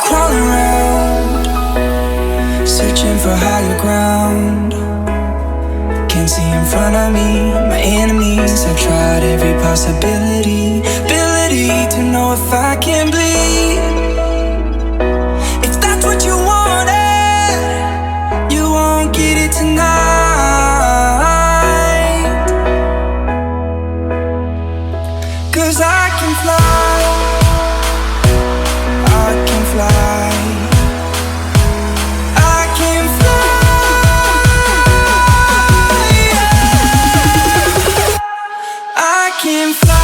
crawling around, searching for higher ground. Can't see in front of me, my enemies. I've tried every possibility, ability to know if I can bleed. If that's what you wanted, you won't get it tonight. 'Cause I can fly, I can fly, I can fly, yeah. I can fly.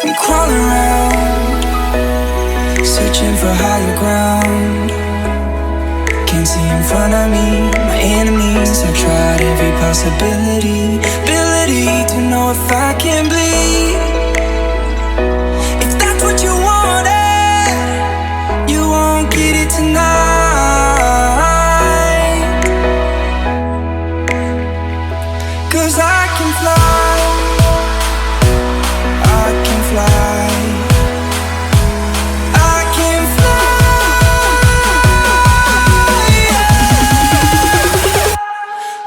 I'm crawling around, searching for higher ground. Can't see in front of me, my enemies. I've tried every possibility, ability to know if I can bleed. If that's what you wanted, you won't get it tonight. 'Cause I can fly, I can fly, I can fly, yeah.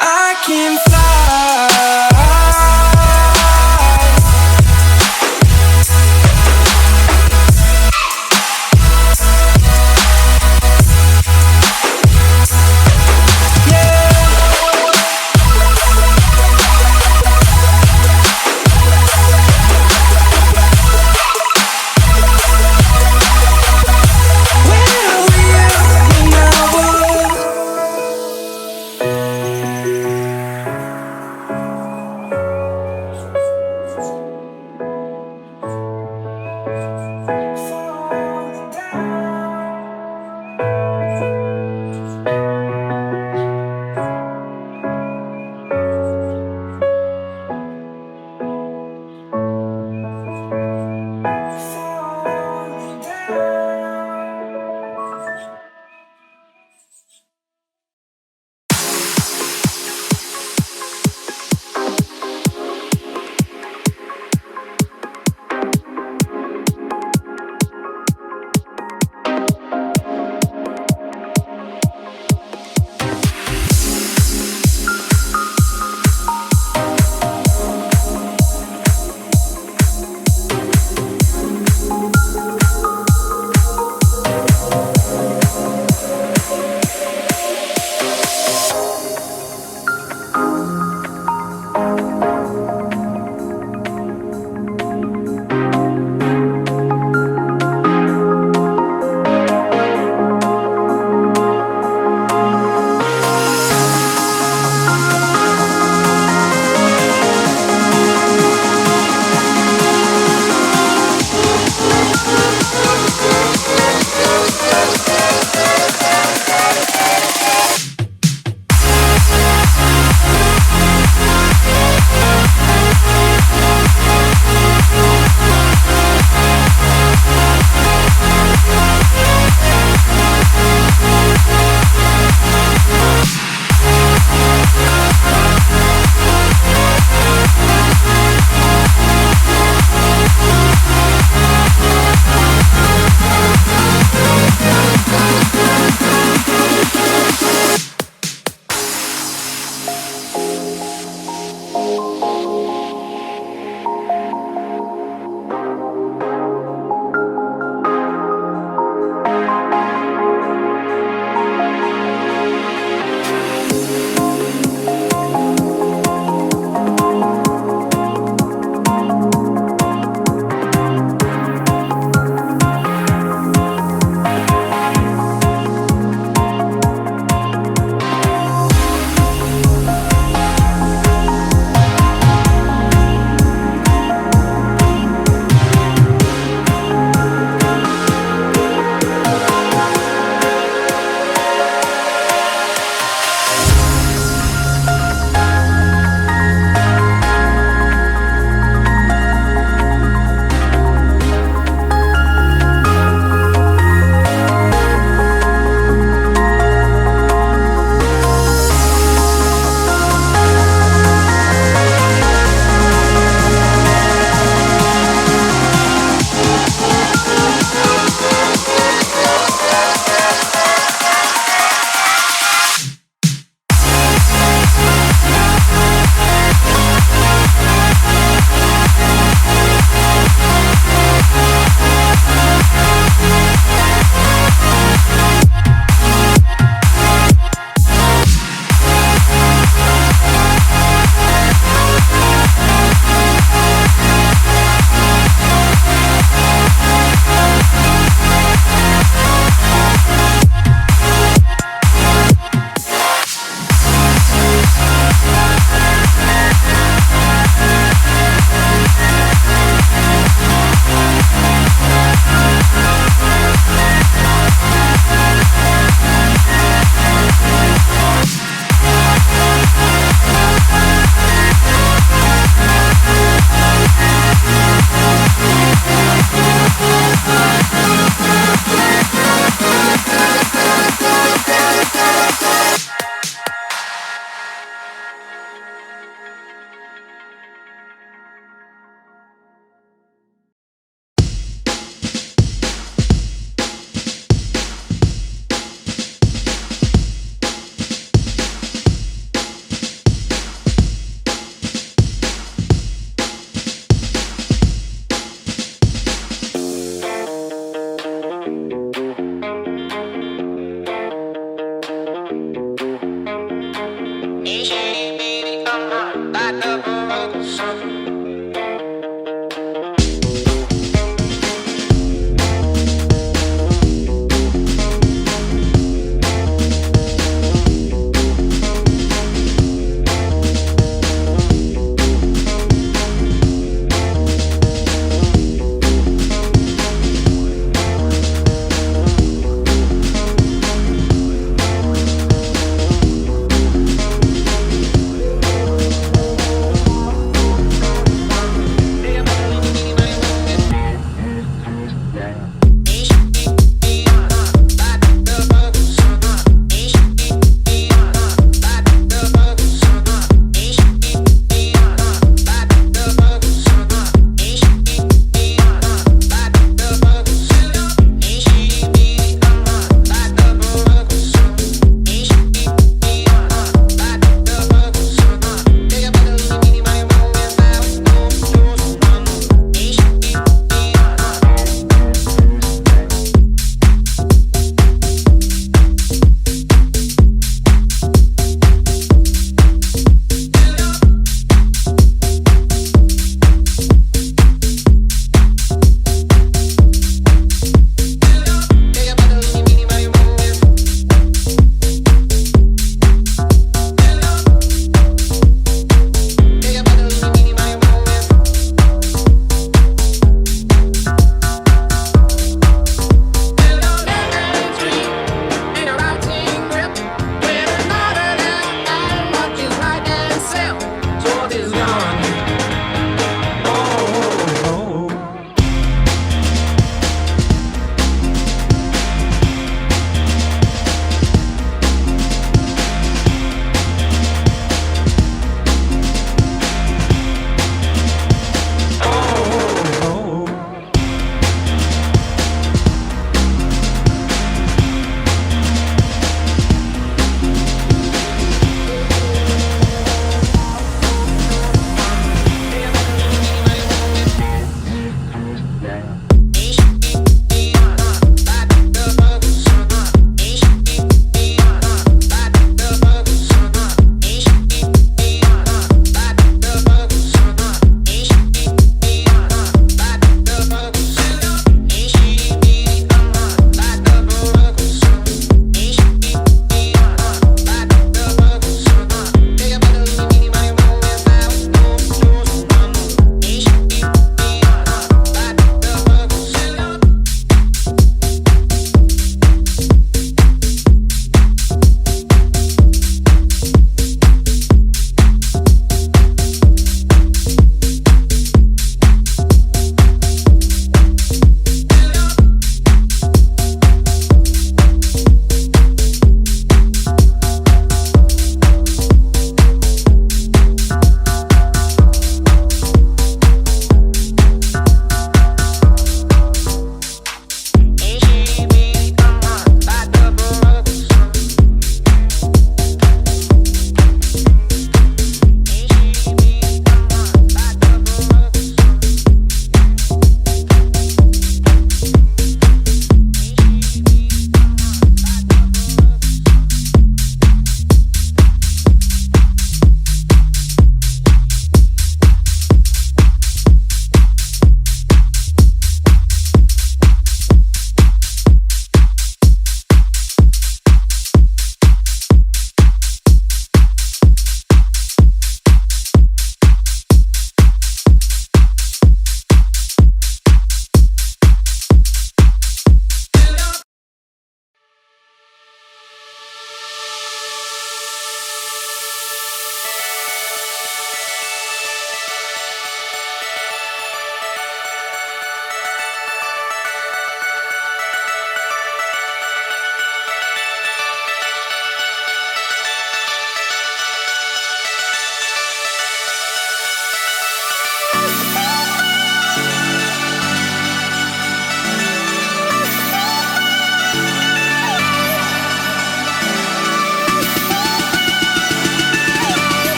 I can fly.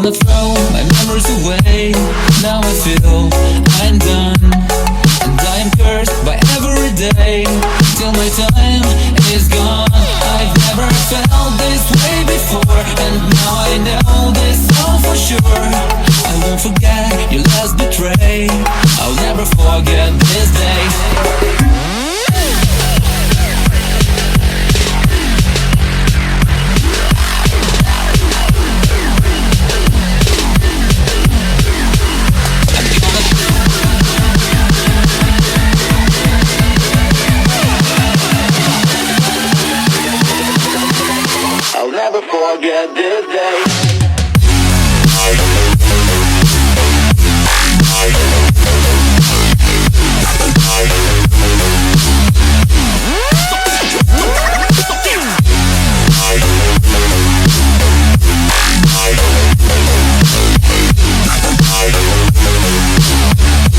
gonna throw my memories away. Now I feel I'm done, and I am cursed by every day till my time is gone. I've never felt this way before, and now I know this all for sure. I won't forget your last betray. I'll never forget this day. I'll never forget this day.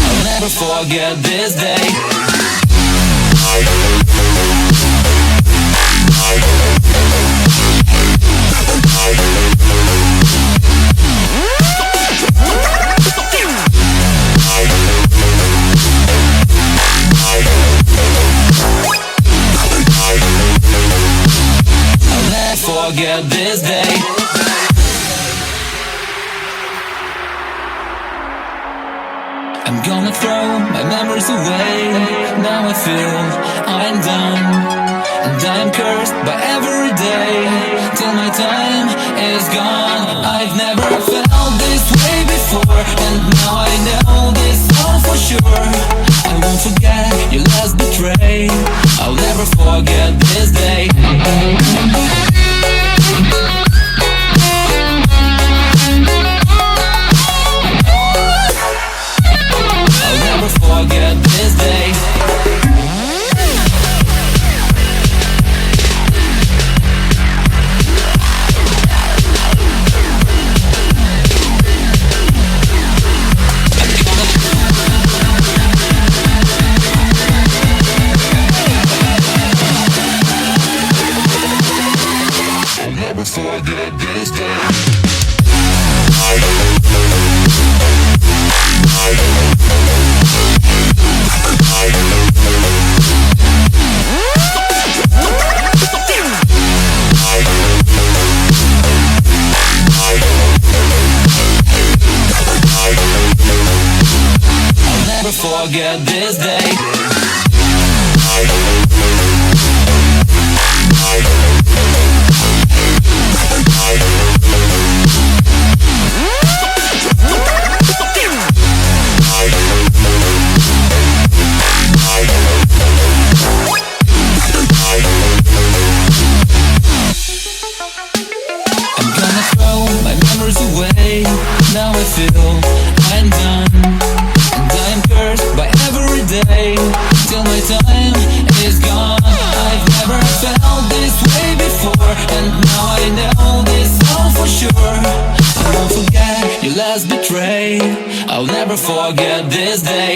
I'll never forget this day. I'll never forget this day. I'm gonna throw my memories away. Now I feel I'm done, and I'm cursed by every day till my time is gone. I've never felt this way before, and now I know this all for sure. I won't forget your last betray. I'll never forget this day. I'll never forget this day. I'll never forget this day. I'll never forget this day. I'm gonna throw my memories away. Now I feel I'm done, and I'm cursed by every day till my time is gone. I've never felt this way before, and now I know this all for sure. I won't forget your last betray. I'll never forget this day.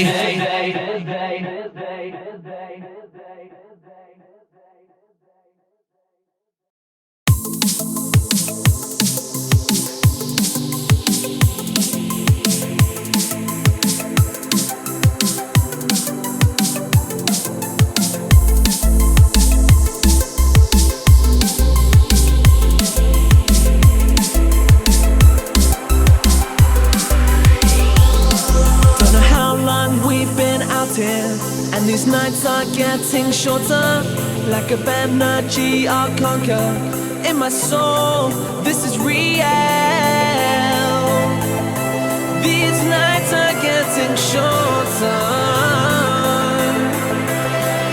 And these nights are getting shorter, lack of energy I'll conquer. In my soul, this is real. These nights are getting shorter.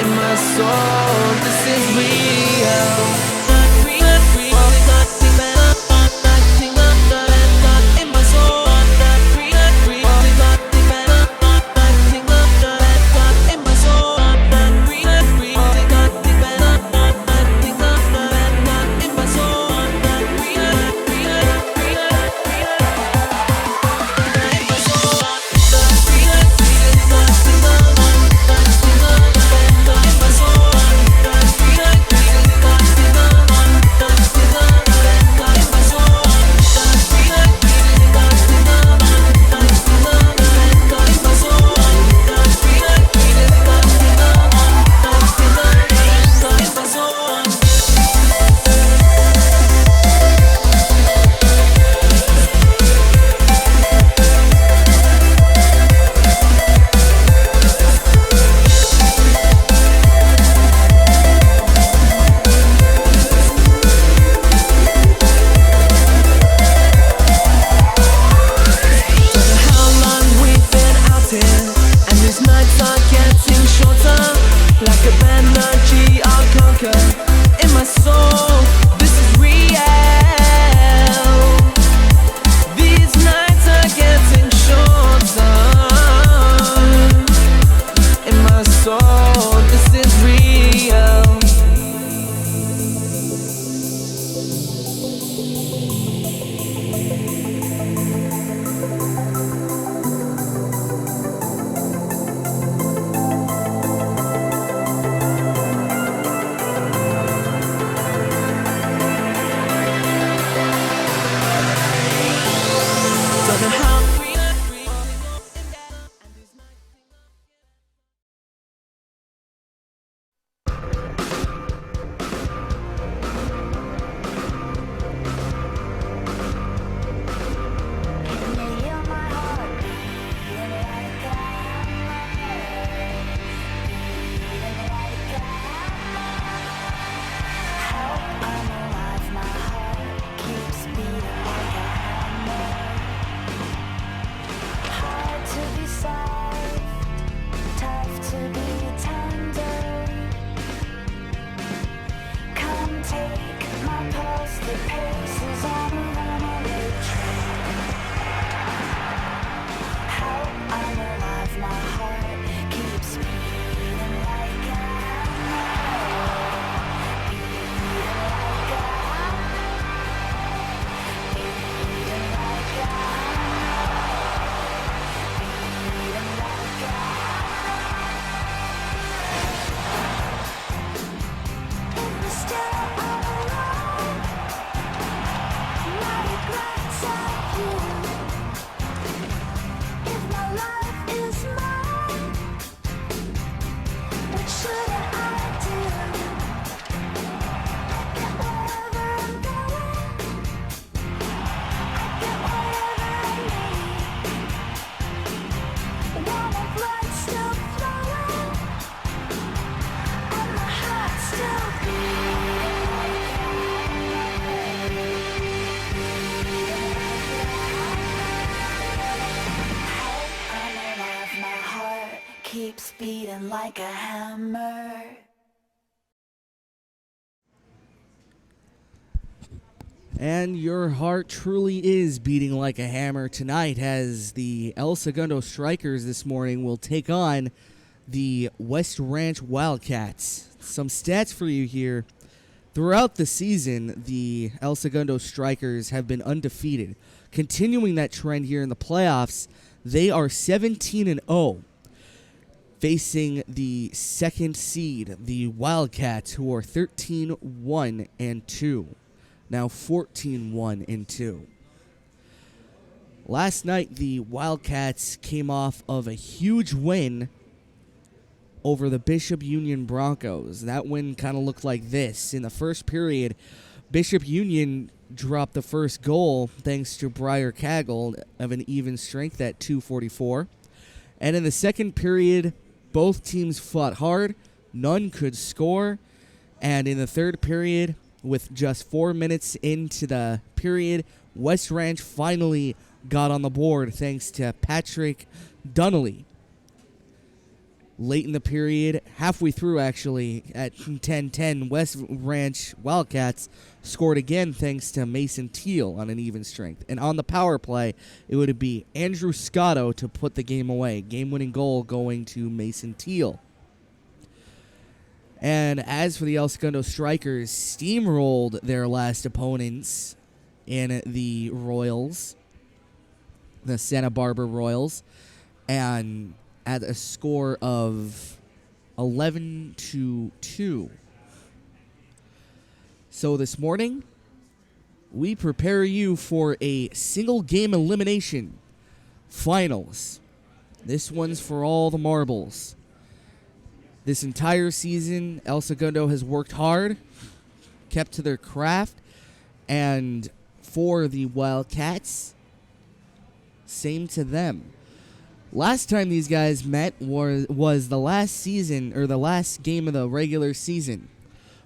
In my soul, this is real. heart's beating like a hammer. And your heart truly is beating like a hammer tonight as the El Segundo Strikers this morning will take on the West Ranch Wildcats. Some stats for you here. Throughout the season, the El Segundo Strikers have been undefeated. Continuing that trend here in the playoffs, they are 17-0, facing the second seed, the Wildcats, who are 13-1-2. Now 14-1-2. Last night, the Wildcats came off of a huge win over the Bishop Union Broncos. That win kind of looked like this. In the first period, Bishop Union dropped the first goal thanks to Briar Kaggle of an even strength at 244. And in the second period, both teams fought hard. None could score. And in the third period, with just 4 minutes into the period, West Ranch finally got on the board thanks to Patrick Donnelly. Late in the period, halfway through actually, at 10-10, West Ranch Wildcats scored again thanks to Mason Teal on an even strength. And on the power play, it would be Andrew Scotto to put the game away. Game-winning goal going to Mason Teal. And as for the El Segundo Strikers, steamrolled their last opponents in the Royals, the Santa Barbara Royals, and at a score of 11-2. So this morning, we prepare you for a single game elimination finals. This one's for all the marbles. This entire season, El Segundo has worked hard, kept to their craft, and for the Wildcats, same to them. Last time these guys met was the last season, or the last game of the regular season,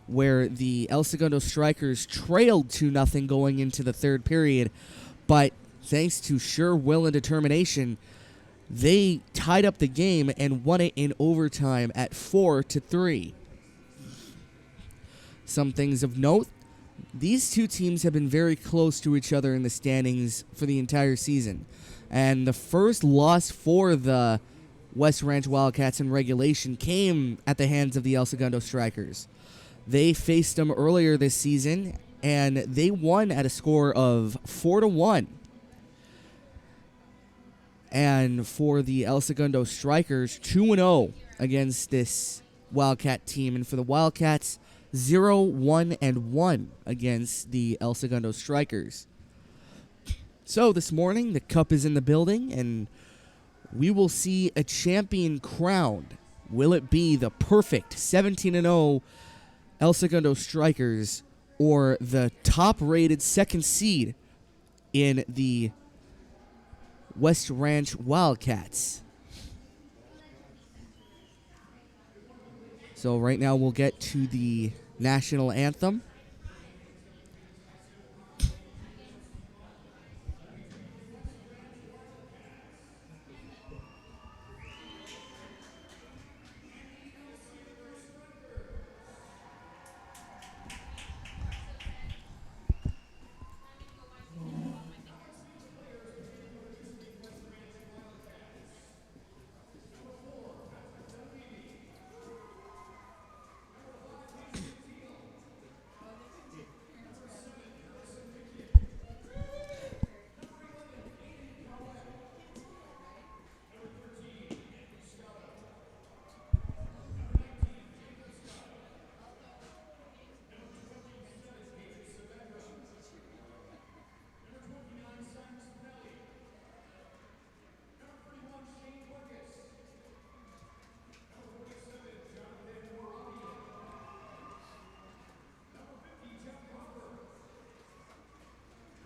where the El Segundo Strikers trailed 2-0 going into the third period, but thanks to sure will and determination, they tied up the game and won it in overtime at 4-3. Some things of note: these two teams have been very close to each other in the standings for the entire season. And the first loss for the West Ranch Wildcats in regulation came at the hands of the El Segundo Strikers. They faced them earlier this season, and they won at a score of 4-1. And for the El Segundo Strikers, 2-0 against this Wildcat team. And for the Wildcats, 0-1-1 against the El Segundo Strikers. So this morning, the cup is in the building, and we will see a champion crowned. Will it be the perfect 17-0 El Segundo Strikers or the top-rated second seed in the West Ranch Wildcats? So right now we'll get to the national anthem.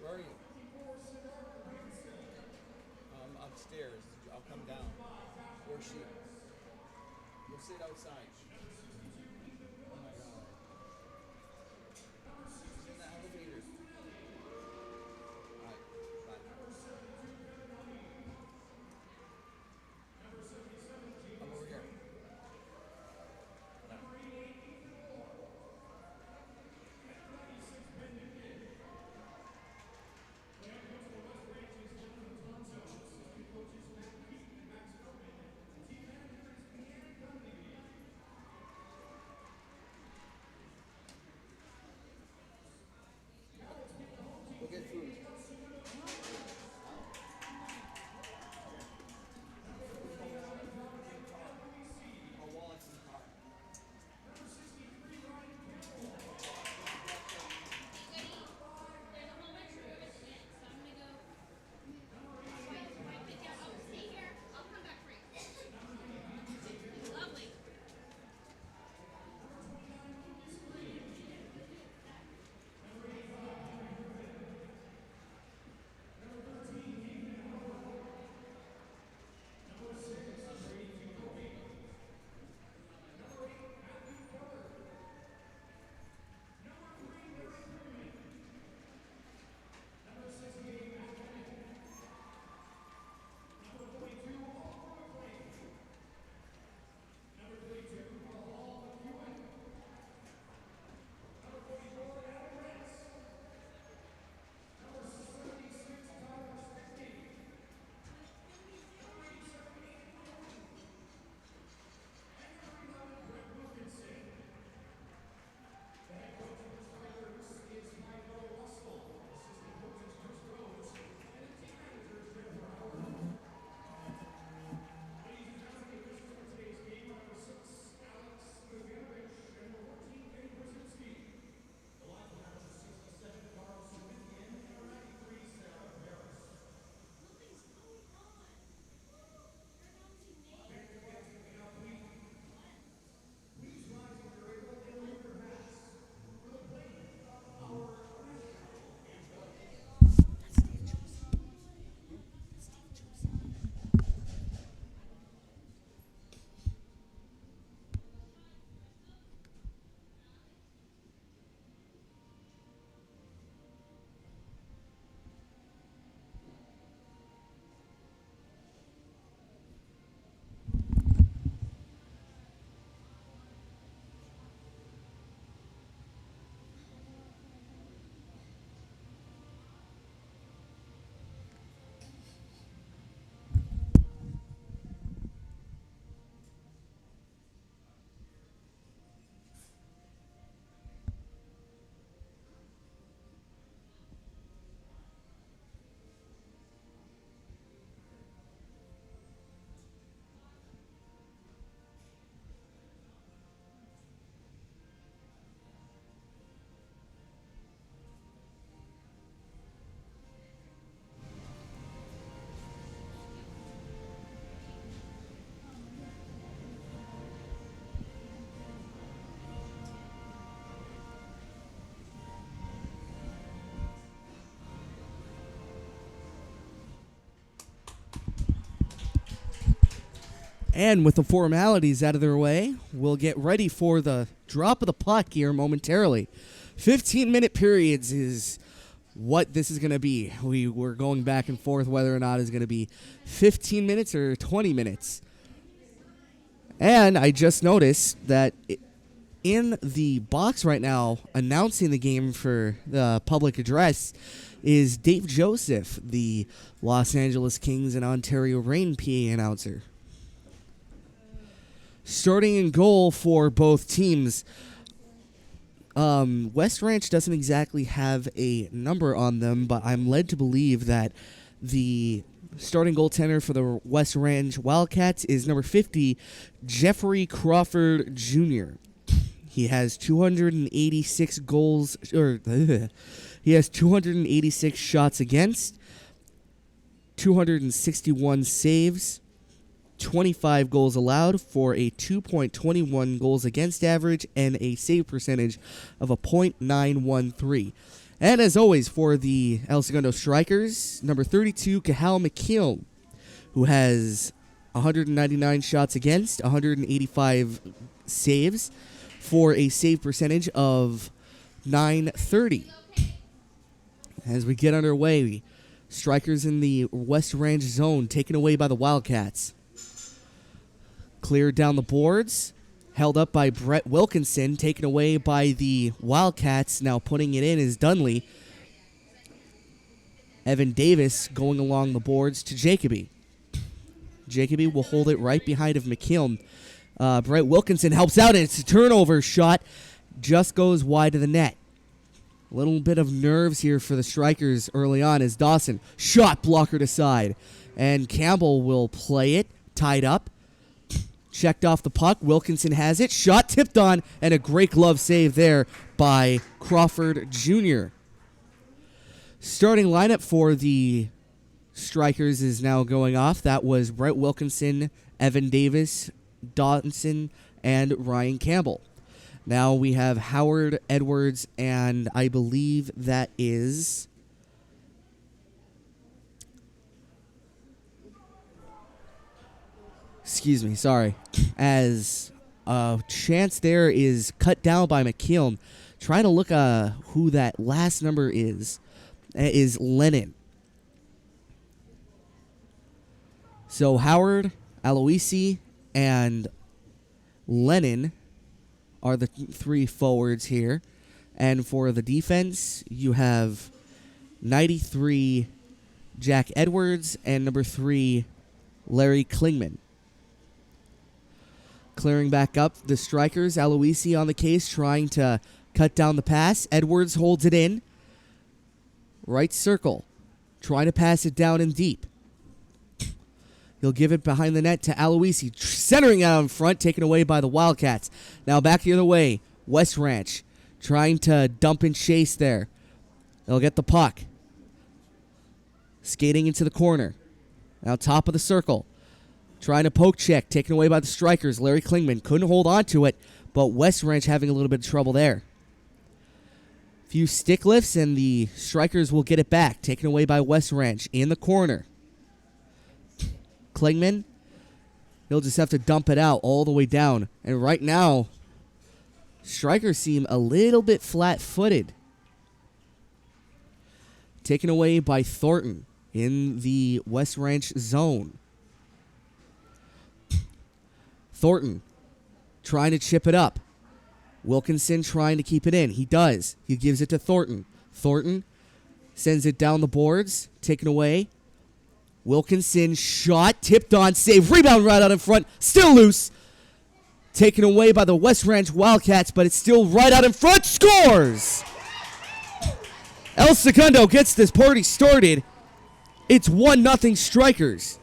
Where are you? Upstairs. I'll come down. Where's she? We'll sit outside. Oh my God. She's in the elevator. Alright, bye. I'm over here. And with the formalities out of their way, we'll get ready for the drop of the puck here momentarily. 15-minute periods is what this is going to be. We're going back and forth whether or not it's going to be 15 minutes or 20 minutes. And I just noticed that in the box right now, announcing the game for the public address, is Dave Joseph, the Los Angeles Kings and Ontario Reign PA announcer. Starting in goal for both teams, West Ranch doesn't exactly have a number on them, but I'm led to believe that the starting goaltender for the West Ranch Wildcats is number 50, Jeffrey Crawford Jr. He has 286 goals, he has 286 shots against, 261 saves, 25 goals allowed for a 2.21 goals against average and a save percentage of a .913. And as always, for the El Segundo Strikers, number 32, Cahal McKeown, who has 199 shots against, 185 saves for a save percentage of .930. As we get underway, Strikers in the West Ranch zone taken away by the Wildcats. Cleared down the boards, held up by Brett Wilkinson, taken away by the Wildcats. Now putting it in is Dunley. Evan Davis going along the boards to Jacoby. Jacoby will hold it right behind of McKeown. Brett Wilkinson helps out, and it's a turnover shot. Just goes wide of the net. A little bit of nerves here for the Strikers early on as Dawson shot blockered aside. And Campbell will play it, tied up. Checked off the puck. Wilkinson has it. Shot tipped on, and a great glove save there by Crawford Jr. Starting lineup for the Strikers is now going off. That was Brett Wilkinson, Evan Davis, Dawson, and Ryan Campbell. Now we have Howard Edwards, and I believe that is... Excuse me, sorry. As a chance there is cut down by McKeown. Trying to look who that last number is Lennon. So Howard, Aloisi, and Lennon are the three forwards here. And for the defense, you have 93 Jack Edwards and number 3 Larry Klingman. Clearing back up, the Strikers, Aloisi on the case, trying to cut down the pass. Edwards holds it in. Right circle. Trying to pass it down and deep. He'll give it behind the net to Aloisi. Centering out in front, taken away by the Wildcats. Now back the other way. West Ranch trying to dump and chase there. They'll get the puck. Skating into the corner. Now top of the circle. Trying to poke check, taken away by the Strikers. Larry Klingman couldn't hold on to it, but West Ranch having a little bit of trouble there. Few stick lifts, and the Strikers will get it back, taken away by West Ranch in the corner. Klingman, he'll just have to dump it out all the way down. And right now, Strikers seem a little bit flat-footed. Taken away by Thornton in the West Ranch zone. Thornton trying to chip it up. Wilkinson trying to keep it in. He does. He gives it to Thornton. Thornton sends it down the boards. Taken away. Wilkinson shot. Tipped on. Save. Rebound right out in front. Still loose. Taken away by the West Ranch Wildcats, but it's still right out in front. Scores! El Segundo gets this party started. It's 1-0 Strikers.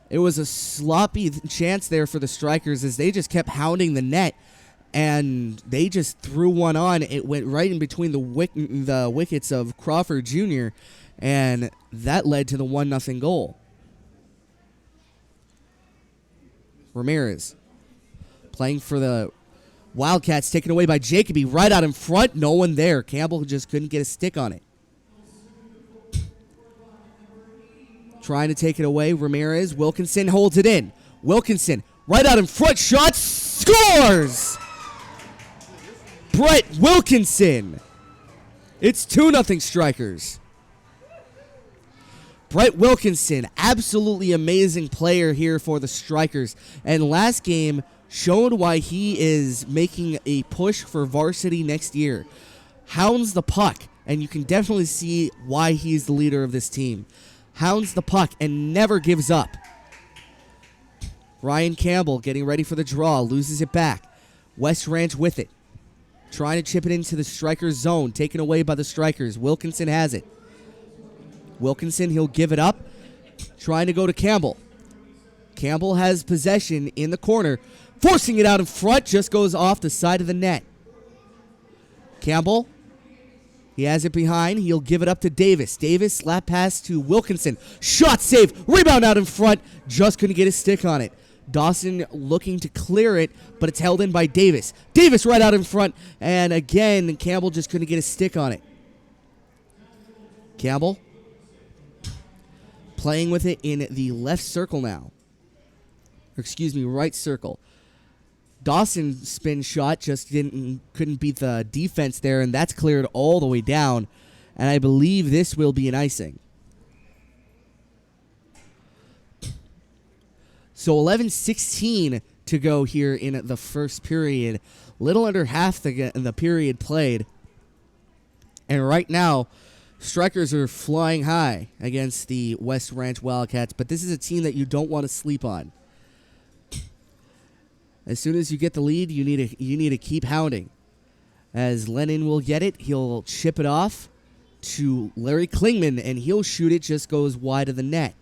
It was a sloppy chance there for the Strikers as they just kept hounding the net, and they just threw one on. It went right in between the wickets of Crawford Jr., and that led to the 1-0 goal. Ramirez playing for the Wildcats taken away by Jacoby right out in front. No one there. Campbell just couldn't get a stick on it. Trying to take it away. Ramirez. Wilkinson holds it in. Wilkinson right out in front. Shot. Scores! Brett Wilkinson. It's 2-0 Strikers. Brett Wilkinson, absolutely amazing player here for the Strikers. And last game showed why he is making a push for varsity next year. Hounds the puck, and you can definitely see why he's the leader of this team. Hounds the puck and never gives up. Ryan Campbell getting ready for the draw, loses it back. West Ranch with it. Trying to chip it into the Strikers zone, taken away by the Strikers. Wilkinson has it. Wilkinson, he'll give it up. Trying to go to Campbell. Campbell has possession in the corner. Forcing it out in front, just goes off the side of the net. Campbell, he has it behind. He'll give it up to Davis. Davis, slap pass to Wilkinson. Shot save, rebound out in front. Just couldn't get his stick on it. Dawson looking to clear it, but it's held in by Davis. Davis right out in front, and again, Campbell just couldn't get a stick on it. Campbell playing with it in the left circle now. Or excuse me, right circle. Dawson spin shot just couldn't beat the defense there, and that's cleared all the way down. And I believe this will be an icing. So 11:16 to go here in the first period. Little under half the period played. And right now, Strikers are flying high against the West Ranch Wildcats, but this is a team that you don't want to sleep on. As soon as you get the lead, you need to keep hounding. As Lennon will get it, he'll chip it off to Larry Klingman, and he'll shoot it, just goes wide of the net.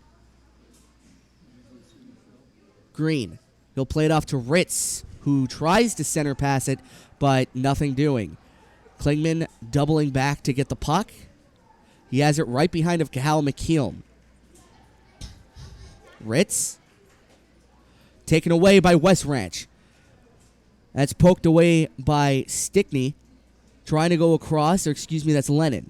Green, he'll play it off to Ritz, who tries to center pass it, but nothing doing. Klingman doubling back to get the puck. He has it right behind of Cahal McKeown. Ritz. Taken away by West Ranch. That's poked away by Stickney. Trying to go across, or excuse me, that's Lennon.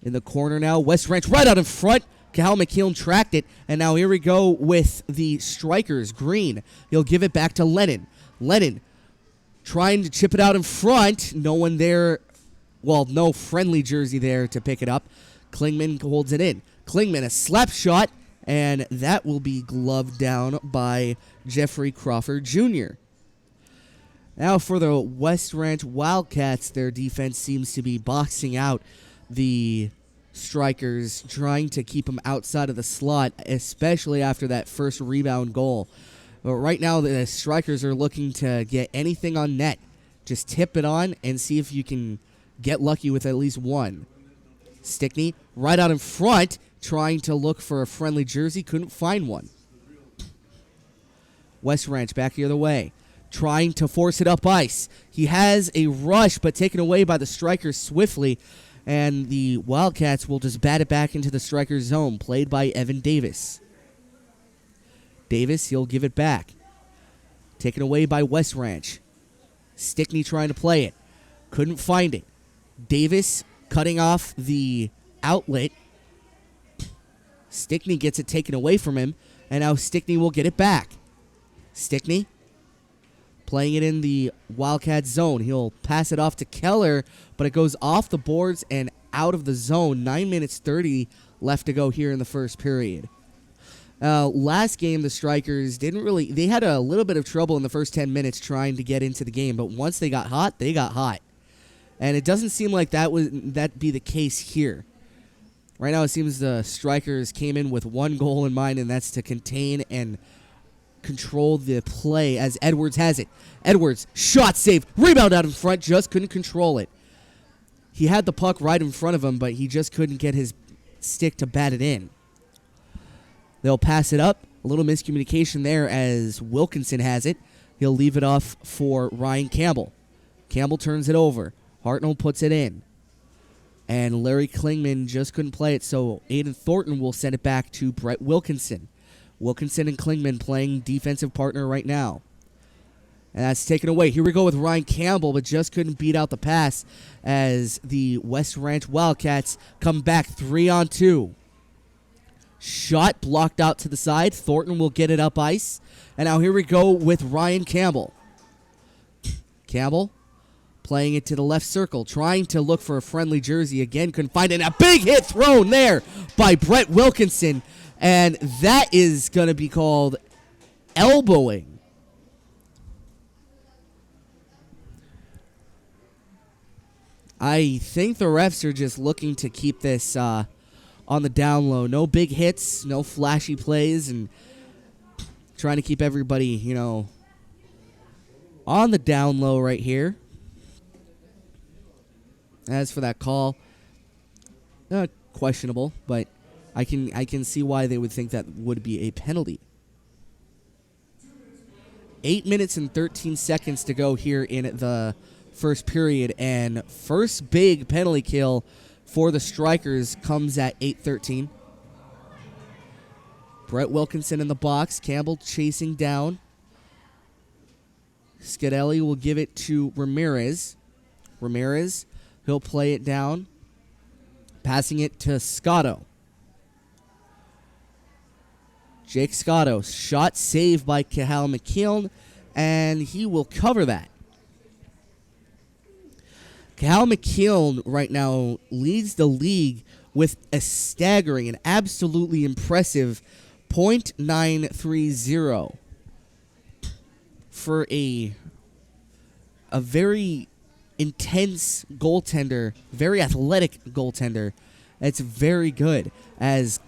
In the corner now, West Ranch right out in front. Cahal McKeown tracked it, and now here we go with the Strikers. Green, he'll give it back to Lennon. Lennon trying to chip it out in front. No one there. Well, no friendly jersey there to pick it up. Klingman holds it in. Klingman, a slap shot, and that will be gloved down by Jeffrey Crawford Jr. Now for the West Ranch Wildcats, their defense seems to be boxing out the Strikers, trying to keep them outside of the slot, especially after that first rebound goal. But right now, the Strikers are looking to get anything on net. Just tip it on and see if you can get lucky with at least one. Stickney right out in front, trying to look for a friendly jersey. Couldn't find one. West Ranch back the other way, trying to force it up ice. He has a rush, but taken away by the Strikers swiftly. And the Wildcats will just bat it back into the Strikers zone, played by Evan Davis. Davis, he'll give it back. Taken away by West Ranch. Stickney trying to play it. Couldn't find it. Davis cutting off the outlet. Stickney gets it taken away from him, and now Stickney will get it back. Stickney playing it in the Wildcat zone. He'll pass it off to Keller, but it goes off the boards and out of the zone. 9 minutes 30 left to go here in the first period. Last game, the Strikers they had a little bit of trouble in the first 10 minutes trying to get into the game, but once they got hot, they got hot. And it doesn't seem like that'd be the case here. Right now, it seems the Strikers came in with one goal in mind, and that's to contain and control the play as Edwards has it. Edwards, shot save, rebound out in front, just couldn't control it. He had the puck right in front of him, but he just couldn't get his stick to bat it in. They'll pass it up. A little miscommunication there as Wilkinson has it. He'll leave it off for Ryan Campbell. Campbell turns it over. Hartnell puts it in. And Larry Klingman just couldn't play it, so Aiden Thornton will send it back to Brett Wilkinson. Wilkinson and Klingman playing defensive partner right now. And that's taken away. Here we go with Ryan Campbell, but just couldn't beat out the pass as the West Ranch Wildcats come back 3-on-2. Shot blocked out to the side. Thornton will get it up ice. And now here we go with Ryan Campbell. Campbell playing it to the left circle, trying to look for a friendly jersey. Again, couldn't find it. A big hit thrown there by Brett Wilkinson. And that is going to be called elbowing. I think the refs are just looking to keep this on the down low. No big hits, no flashy plays, and trying to keep everybody, you know, on the down low right here. As for that call, questionable, but I can see why they would think that would be a penalty. 8 minutes and 13 seconds to go here in the first period, and first big penalty kill for the Strikers comes at 8:13. Brett Wilkinson in the box, Campbell chasing down. Scadelli will give it to Ramirez. Ramirez, he'll play it down, passing it to Scotto. Jake Scotto, shot saved by Cahal McKeown, and he will cover that. Cahal McKeown right now leads the league with a staggering and absolutely impressive .930 for a very intense goaltender, very athletic goaltender. It's very good. As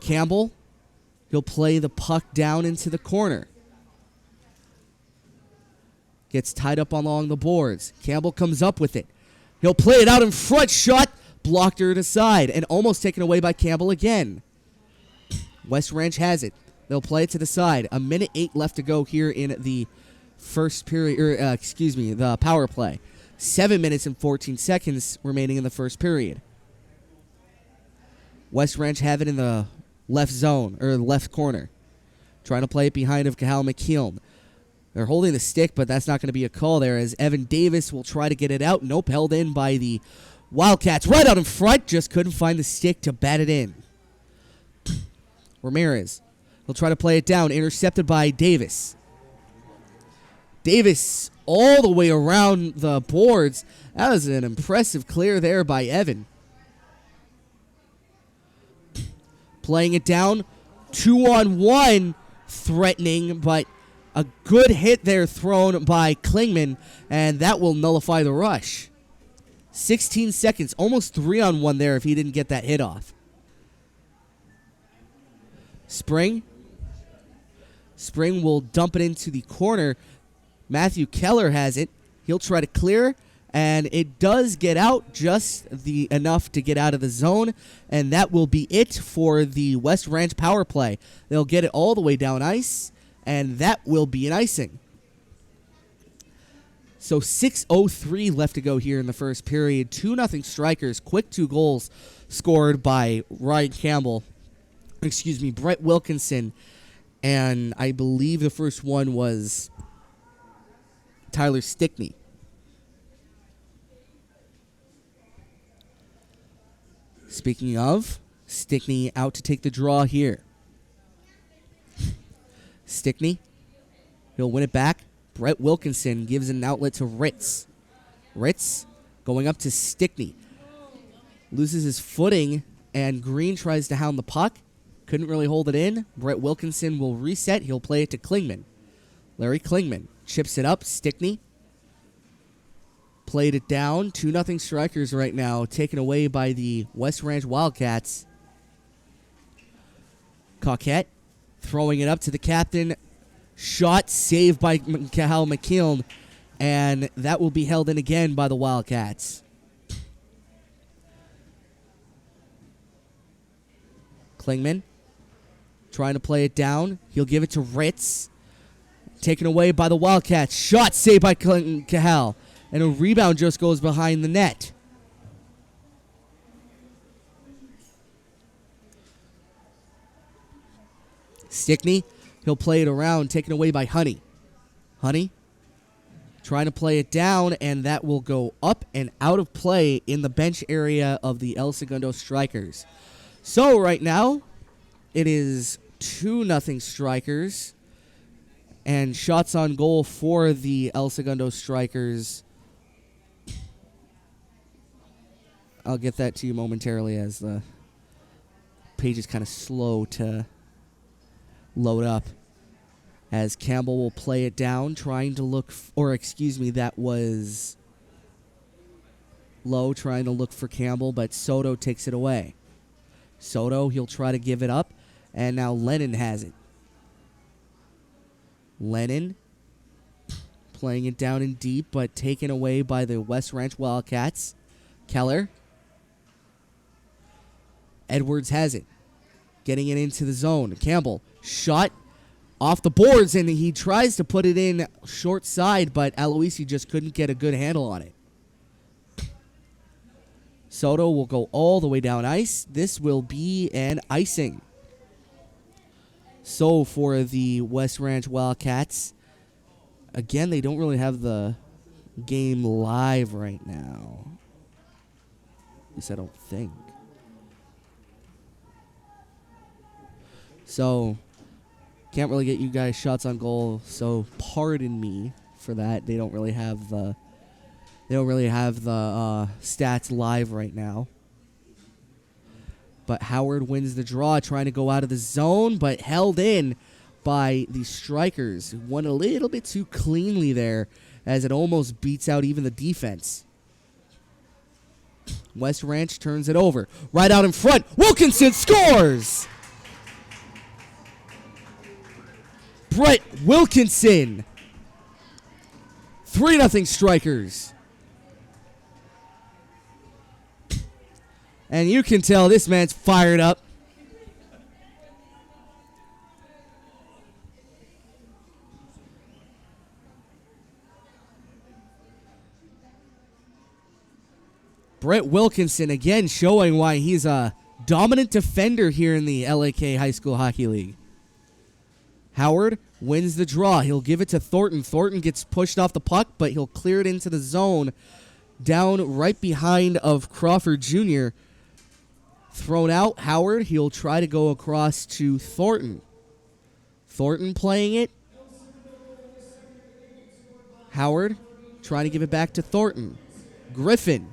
Campbell, he'll play the puck down into the corner. Gets tied up along the boards. Campbell comes up with it. He'll play it out in front. Shot blocked her to side and almost taken away by Campbell again. West Ranch has it. They'll play it to the side. 1:08 left to go here in the first period, the power play. 7 minutes and 14 seconds remaining in the first period. West Ranch have it in the left zone, or left corner. Trying to play it behind of Cahal McKeown. They're holding the stick, but that's not going to be a call there as Evan Davis will try to get it out. Nope, held in by the Wildcats. Right out in front, just couldn't find the stick to bat it in. Ramirez, he'll try to play it down, intercepted by Davis. Davis all the way around the boards. That was an impressive clear there by Evan. Playing it down, 2-on-1, threatening, but a good hit there thrown by Klingman, and that will nullify the rush. 16 seconds, almost 3-on-1 there if he didn't get that hit off. Spring will dump it into the corner. Matthew Keller has it. He'll try to clear, and it does get out just enough to get out of the zone, and that will be it for the West Ranch power play. They'll get it all the way down ice, and that will be an icing. So 6:03 left to go here in the first period. 2-0 Strikers. Quick 2 goals scored by Ryan Campbell. Brett Wilkinson. And I believe the first one was Tyler Stickney. Speaking of, Stickney out to take the draw here. Stickney, he'll win it back. Brett Wilkinson gives an outlet to Ritz. Ritz going up to Stickney. Loses his footing, and Green tries to hound the puck. Couldn't really hold it in. Brett Wilkinson will reset. He'll play it to Klingman. Larry Klingman chips it up. Stickney played it down. 2-0 Strikers right now, taken away by the West Ranch Wildcats. Coquette throwing it up to the captain. Shot saved by Cahal McKeown, and that will be held in again by the Wildcats. Klingman trying to play it down. He'll give it to Ritz. Taken away by the Wildcats. Shot saved by Cahal, and a rebound just goes behind the net. Stickney, he'll play it around, taken away by Honey. Honey trying to play it down, and that will go up and out of play in the bench area of the El Segundo Strikers. So right now, it is 2-0 Strikers, and shots on goal for the El Segundo Strikers. I'll get that to you momentarily as the page is kind of slow to load up. As Campbell will play it down, trying to look, that was Low trying to look for Campbell, but Soto takes it away. Soto, he'll try to give it up, and now Lennon has it. Lennon playing it down in deep, but taken away by the West Ranch Wildcats. Keller. Edwards has it. Getting it into the zone. Campbell, shot off the boards, and he tries to put it in short side, but Aloisi just couldn't get a good handle on it. Soto will go all the way down ice. This will be an icing. So for the West Ranch Wildcats, again, they don't really have the game live right now. At least I don't think. So can't really get you guys shots on goal, so pardon me for that. They don't really have the stats live right now. But Howard wins the draw, trying to go out of the zone, but held in by the Strikers. Won a little bit too cleanly there, as it almost beats out even the defense. West Ranch turns it over. Right out in front, Wilkinson scores! Brett Wilkinson. 3-0 Strikers. And you can tell this man's fired up. Brett Wilkinson again showing why he's a dominant defender here in the LAK High School Hockey League. Howard wins the draw. He'll give it to Thornton. Thornton gets pushed off the puck, but he'll clear it into the zone down right behind of Crawford Jr. Thrown out. Howard, he'll try to go across to Thornton. Thornton playing it. Howard trying to give it back to Thornton. Griffin.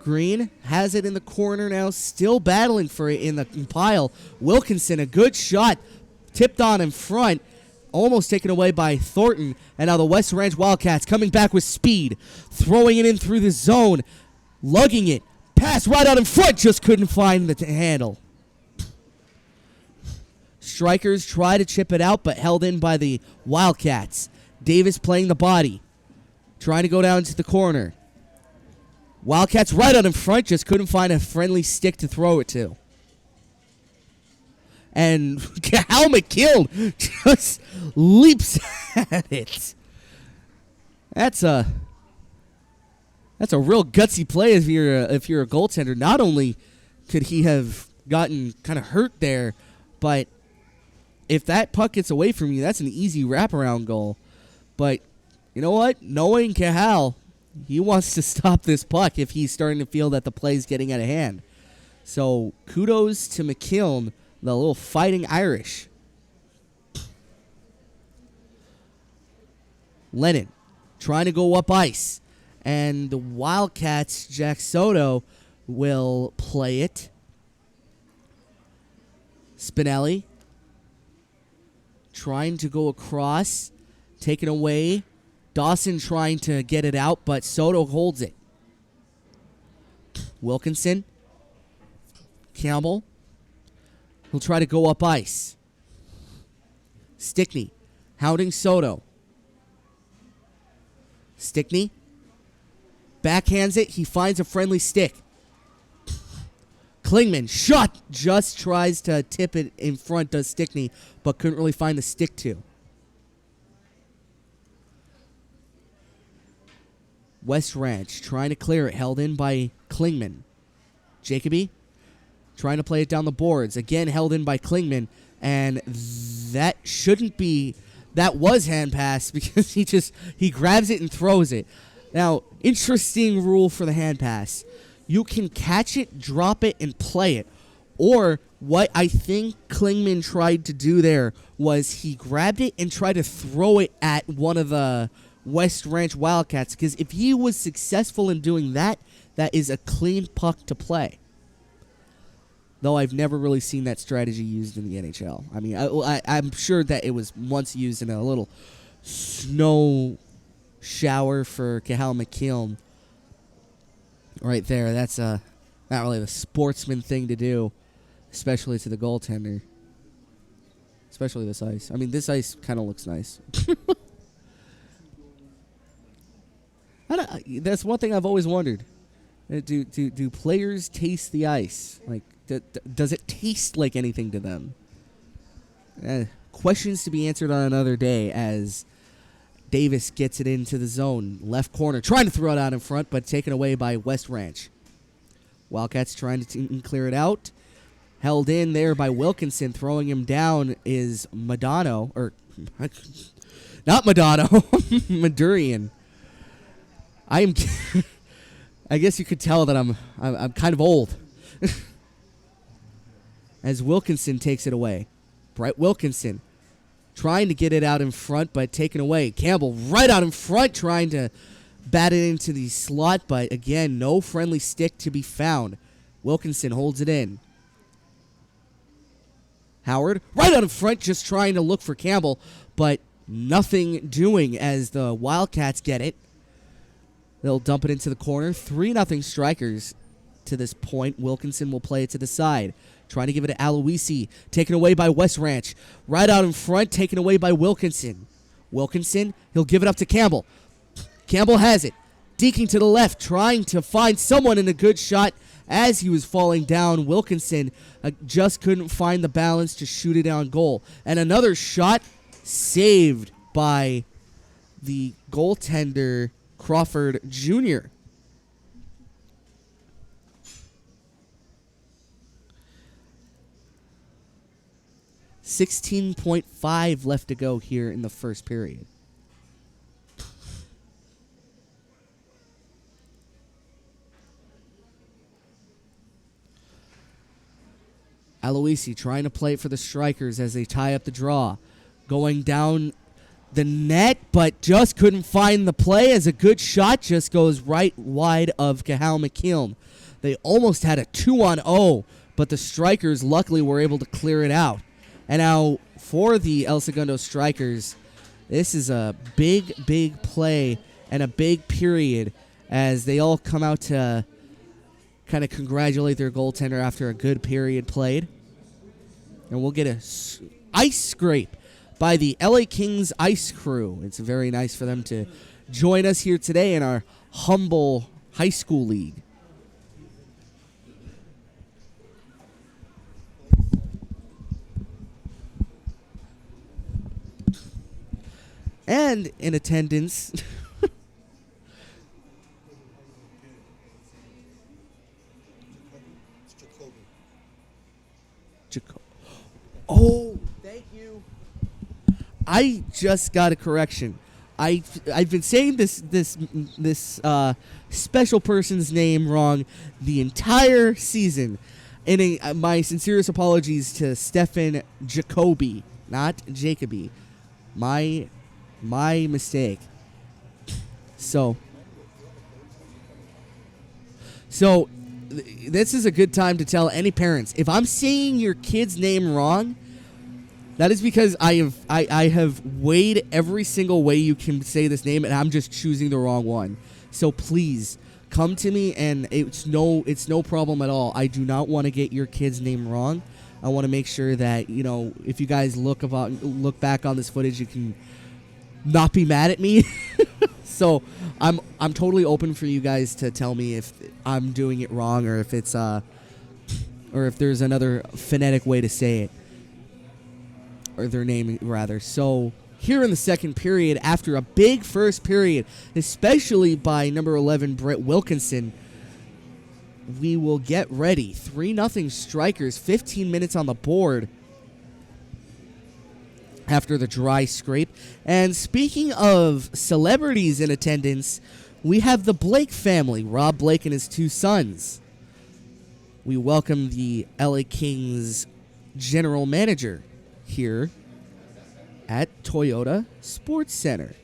Green has it in the corner now, still battling for it in the pile. Wilkinson, a good shot, tipped on in front, almost taken away by Thornton. And now the West Ranch Wildcats coming back with speed, throwing it in through the zone, lugging it, pass right out in front, just couldn't find the handle. Strikers try to chip it out, but held in by the Wildcats. Davis playing the body, trying to go down to the corner. Wildcats right out in front, just couldn't find a friendly stick to throw it to. And Cal McKill just leaps at it. That's a real gutsy play if you're a goaltender. Not only could he have gotten kind of hurt there, but if that puck gets away from you, that's an easy wraparound goal. But you know what? Knowing Cahal, he wants to stop this puck if he's starting to feel that the play's getting out of hand. So kudos to McKiln, the little fighting Irish. Lennon trying to go up ice. And the Wildcats, Jack Soto, will play it. Spinelli trying to go across. Taken away. Dawson trying to get it out, but Soto holds it. Wilkinson. Campbell. He'll try to go up ice. Stickney hounding Soto. Stickney backhands it. He finds a friendly stick. Klingman shot. Just tries to tip it in front, does Stickney, but couldn't really find the stick to. West Ranch trying to clear it, held in by Klingman. Jacoby trying to play it down the boards. Again, held in by Klingman, and that shouldn't be. That was hand pass because he grabs it and throws it. Now, interesting rule for the hand pass. You can catch it, drop it, and play it. Or what I think Klingman tried to do there was he grabbed it and tried to throw it at one of the West Ranch Wildcats, because if he was successful in doing that, that is a clean puck to play. Though I've never really seen that strategy used in the NHL. I mean, I'm sure that it was once used in a little snow shower for Kahal McKeown. Right there, that's not really the sportsman thing to do, especially to the goaltender. Especially this ice. I mean, this ice kind of looks nice. That's one thing I've always wondered. Do players taste the ice? Like, does it taste like anything to them? Questions to be answered on another day as Davis gets it into the zone. Left corner, trying to throw it out in front, but taken away by West Ranch. Wildcats trying to clear it out. Held in there by Wilkinson. Throwing him down is Madano. Or, not Madano. Madurian. I guess you could tell that I'm kind of old. As Wilkinson takes it away. Brett Wilkinson trying to get it out in front, but taken away. Campbell right out in front, trying to bat it into the slot, but again, no friendly stick to be found. Wilkinson holds it in. Howard right out in front, just trying to look for Campbell, but nothing doing as the Wildcats get it. They'll dump it into the corner. 3-0 Strikers to this point. Wilkinson will play it to the side. Trying to give it to Aloisi. Taken away by West Ranch. Right out in front. Taken away by Wilkinson. Wilkinson, he'll give it up to Campbell. Campbell has it. Deking to the left. Trying to find someone in a good shot as he was falling down. Wilkinson just couldn't find the balance to shoot it on goal. And another shot saved by the goaltender, Crawford Jr. $16.5 left to go here in the first period. Aloisi trying to play it for the Strikers as they tie up the draw. Going down the net, but just couldn't find the play as a good shot just goes right wide of Kahal McKeown. They almost had a 2-on-0, but the Strikers luckily were able to clear it out. And now for the El Segundo Strikers, this is a big, big play and a big period as they all come out to kind of congratulate their goaltender after a good period played. And we'll get a ice scrape by the LA Kings ice crew. It's very nice for them to join us here today in our humble high school league. And in attendance, oh, thank you. I just got a correction. I've been saying this special person's name wrong the entire season. And my sincerest apologies to Stefan Jacoby, not Jacoby. My mistake. So this is a good time to tell any parents, if I'm saying your kid's name wrong, that is because I have weighed every single way you can say this name, and I'm just choosing the wrong one. So please come to me, and it's no problem at all. I do not want to get your kid's name wrong. I want to make sure that, you know, if you guys look back on this footage, you can not be mad at me. So I'm totally open for you guys to tell me if I'm doing it wrong, or if it's or if there's another phonetic way to say it, or their name rather. So here in the second period, after a big first period, especially by number 11 Brett Wilkinson, we will get ready. 3-0 Strikers, 15 minutes on the board after the dry scrape. And speaking of celebrities in attendance, we have the Blake family, Rob Blake and his 2 sons. We welcome the LA Kings general manager here at Toyota Sports Center.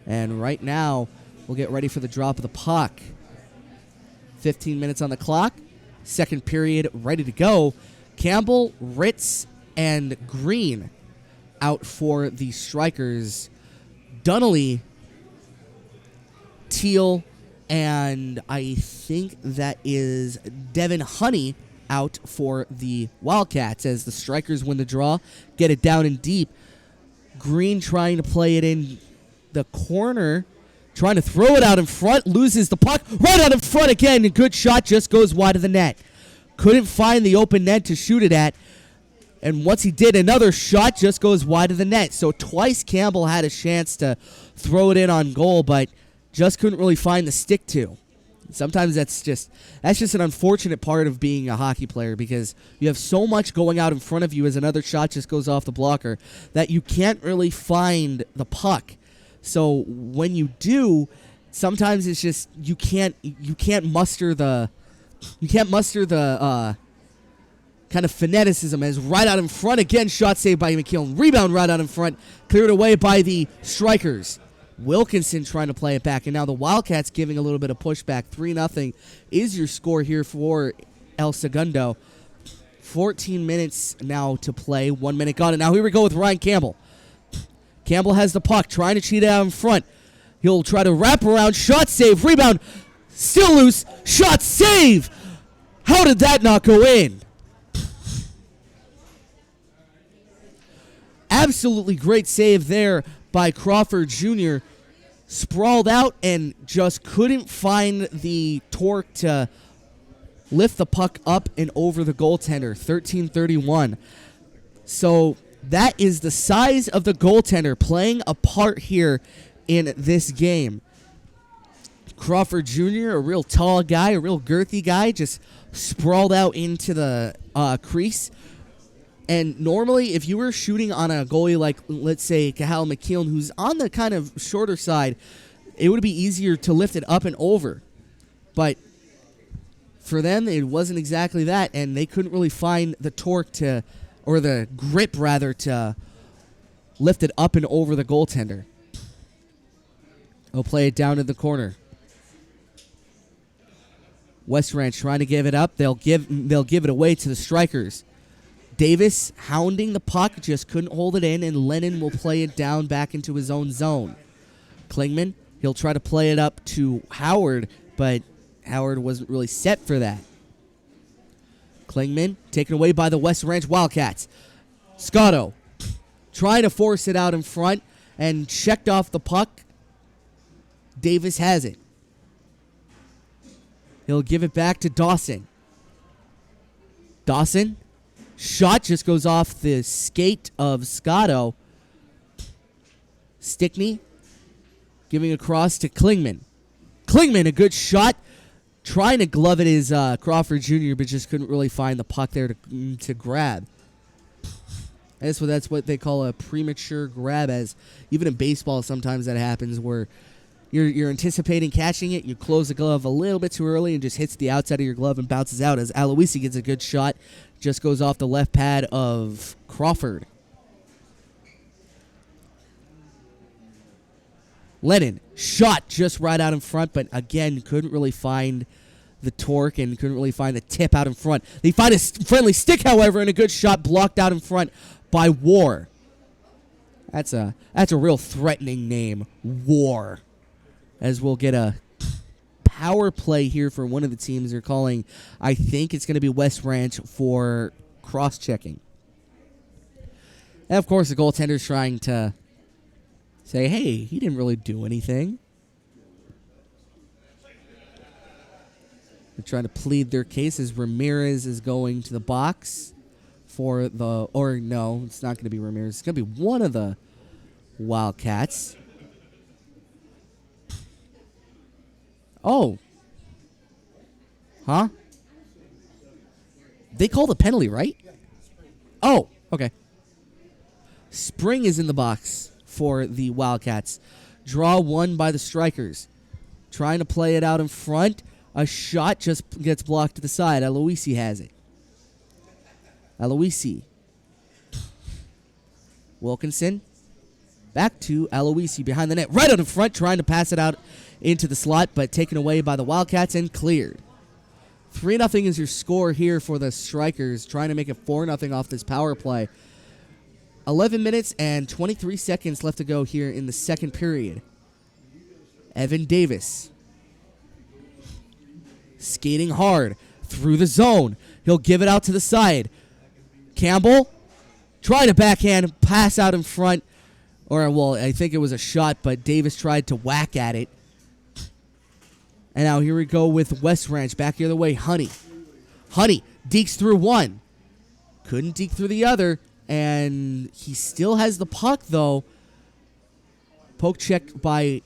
And right now, we'll get ready for the drop of the puck. 15 minutes on the clock. Second period ready to go. Campbell, Ritz, and Green out for the Strikers. Donnelly, Teal, and I think that is Devin Honey out for the Wildcats as the Strikers win the draw, get it down and deep. Green trying to play it in the corner, trying to throw it out in front, loses the puck, right out in front again, a good shot, just goes wide of the net. Couldn't find the open net to shoot it at, and once he did, another shot just goes wide of the net. So twice Campbell had a chance to throw it in on goal, but just couldn't really find the stick to. Sometimes that's just an unfortunate part of being a hockey player, because you have so much going out in front of you as another shot just goes off the blocker that you can't really find the puck. So when you do, sometimes it's just you can't muster the kind of fanaticism as right out in front again. Shot saved by McKeown. Rebound right out in front, cleared away by the Strikers. Wilkinson trying to play it back, and now the Wildcats giving a little bit of pushback. 3-0 is your score here for El Segundo. 14 minutes now to play. 1 minute gone, and now here we go with Ryan Campbell. Campbell has the puck, trying to cheat it out in front. He'll try to wrap around, shot save, rebound, still loose, shot save! How did that not go in? Absolutely great save there by Crawford Jr. Sprawled out and just couldn't find the torque to lift the puck up and over the goaltender. 13-31. So that is the size of the goaltender playing a part here in this game. Crawford Jr., a real tall guy, a real girthy guy, just sprawled out into the crease. And normally, if you were shooting on a goalie like, let's say, Cahal McKeown, who's on the kind of shorter side, it would be easier to lift it up and over. But for them, it wasn't exactly that, and they couldn't really find the torque to, or the grip, rather, to lift it up and over the goaltender. They'll play it down to the corner. West Ranch trying to give it up. They'll give it away to the Strikers. Davis hounding the puck, just couldn't hold it in, and Lennon will play it down back into his own zone. Klingman, he'll try to play it up to Howard, but Howard wasn't really set for that. Klingman taken away by the West Ranch Wildcats. Scotto trying to force it out in front and checked off the puck. Davis has it. He'll give it back to Dawson. Dawson, shot just goes off the skate of Scotto. Stickney giving across to Klingman. Klingman, a good shot. Trying to glove it is Crawford Jr., but just couldn't really find the puck there to grab. That's what they call a premature grab, as even in baseball sometimes that happens where you're anticipating catching it, you close the glove a little bit too early and just hits the outside of your glove and bounces out, as Aloisi gets a good shot, just goes off the left pad of Crawford. Lennon, shot just right out in front, but again, couldn't really find the torque and couldn't really find the tip out in front. They find a friendly stick, however, and a good shot blocked out in front by War. That's a real threatening name, War. As we'll get a power play here for one of the teams they're calling. I think it's going to be West Ranch for cross-checking. And, of course, the goaltender's trying to say, hey, he didn't really do anything. They're trying to plead their case as Ramirez is going to the box for the, or no, it's not going to be Ramirez. It's going to be one of the Wildcats. Oh. Huh? They called a penalty, right? Oh, okay. Spring is in the box for the Wildcats. Draw one by the Strikers. Trying to play it out in front. A shot just gets blocked to the side. Aloisi has it. Aloisi. Wilkinson. Back to Aloisi behind the net. Right out in front, trying to pass it out into the slot, but taken away by the Wildcats and cleared. 3-0 is your score here for the Strikers, trying to make it 4-0 off this power play. 11 minutes and 23 seconds left to go here in the second period. Evan Davis. Skating hard through the zone. He'll give it out to the side. Campbell trying to backhand, pass out in front. Or, well, I think it was a shot, but Davis tried to whack at it. And now here we go with West Ranch back the other way. Honey dekes through one. Couldn't deke through the other. And he still has the puck, though. Poke check by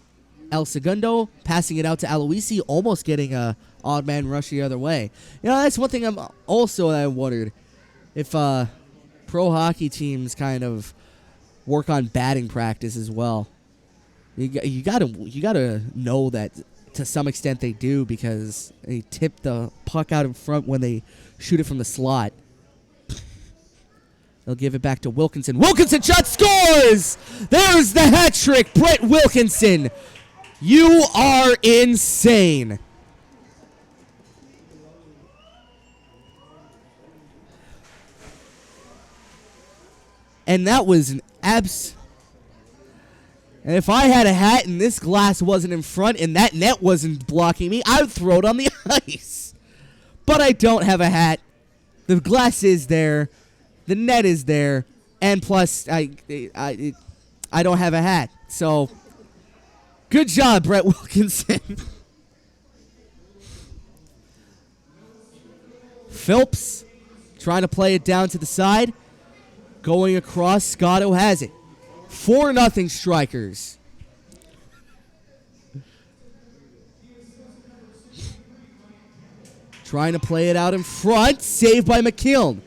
El Segundo. Passing it out to Aloisi. Almost getting a odd man rush the other way. You know, that's one thing I wondered. If pro hockey teams kind of work on batting practice as well. You gotta know that to some extent they do, because they tip the puck out in front when they shoot it from the slot. They'll give it back to Wilkinson. Wilkinson shot, scores! There's the hat trick, Brett Wilkinson. You are insane. And that was an abs. And if I had a hat and this glass wasn't in front and that net wasn't blocking me, I would throw it on the ice. But I don't have a hat. The glass is there. The net is there. And plus, I don't have a hat. So, good job, Brett Wilkinson. Phelps trying to play it down to the side. Going across, Scotto has it. 4-0 Strikers. Trying to play it out in front. Saved by McKiln.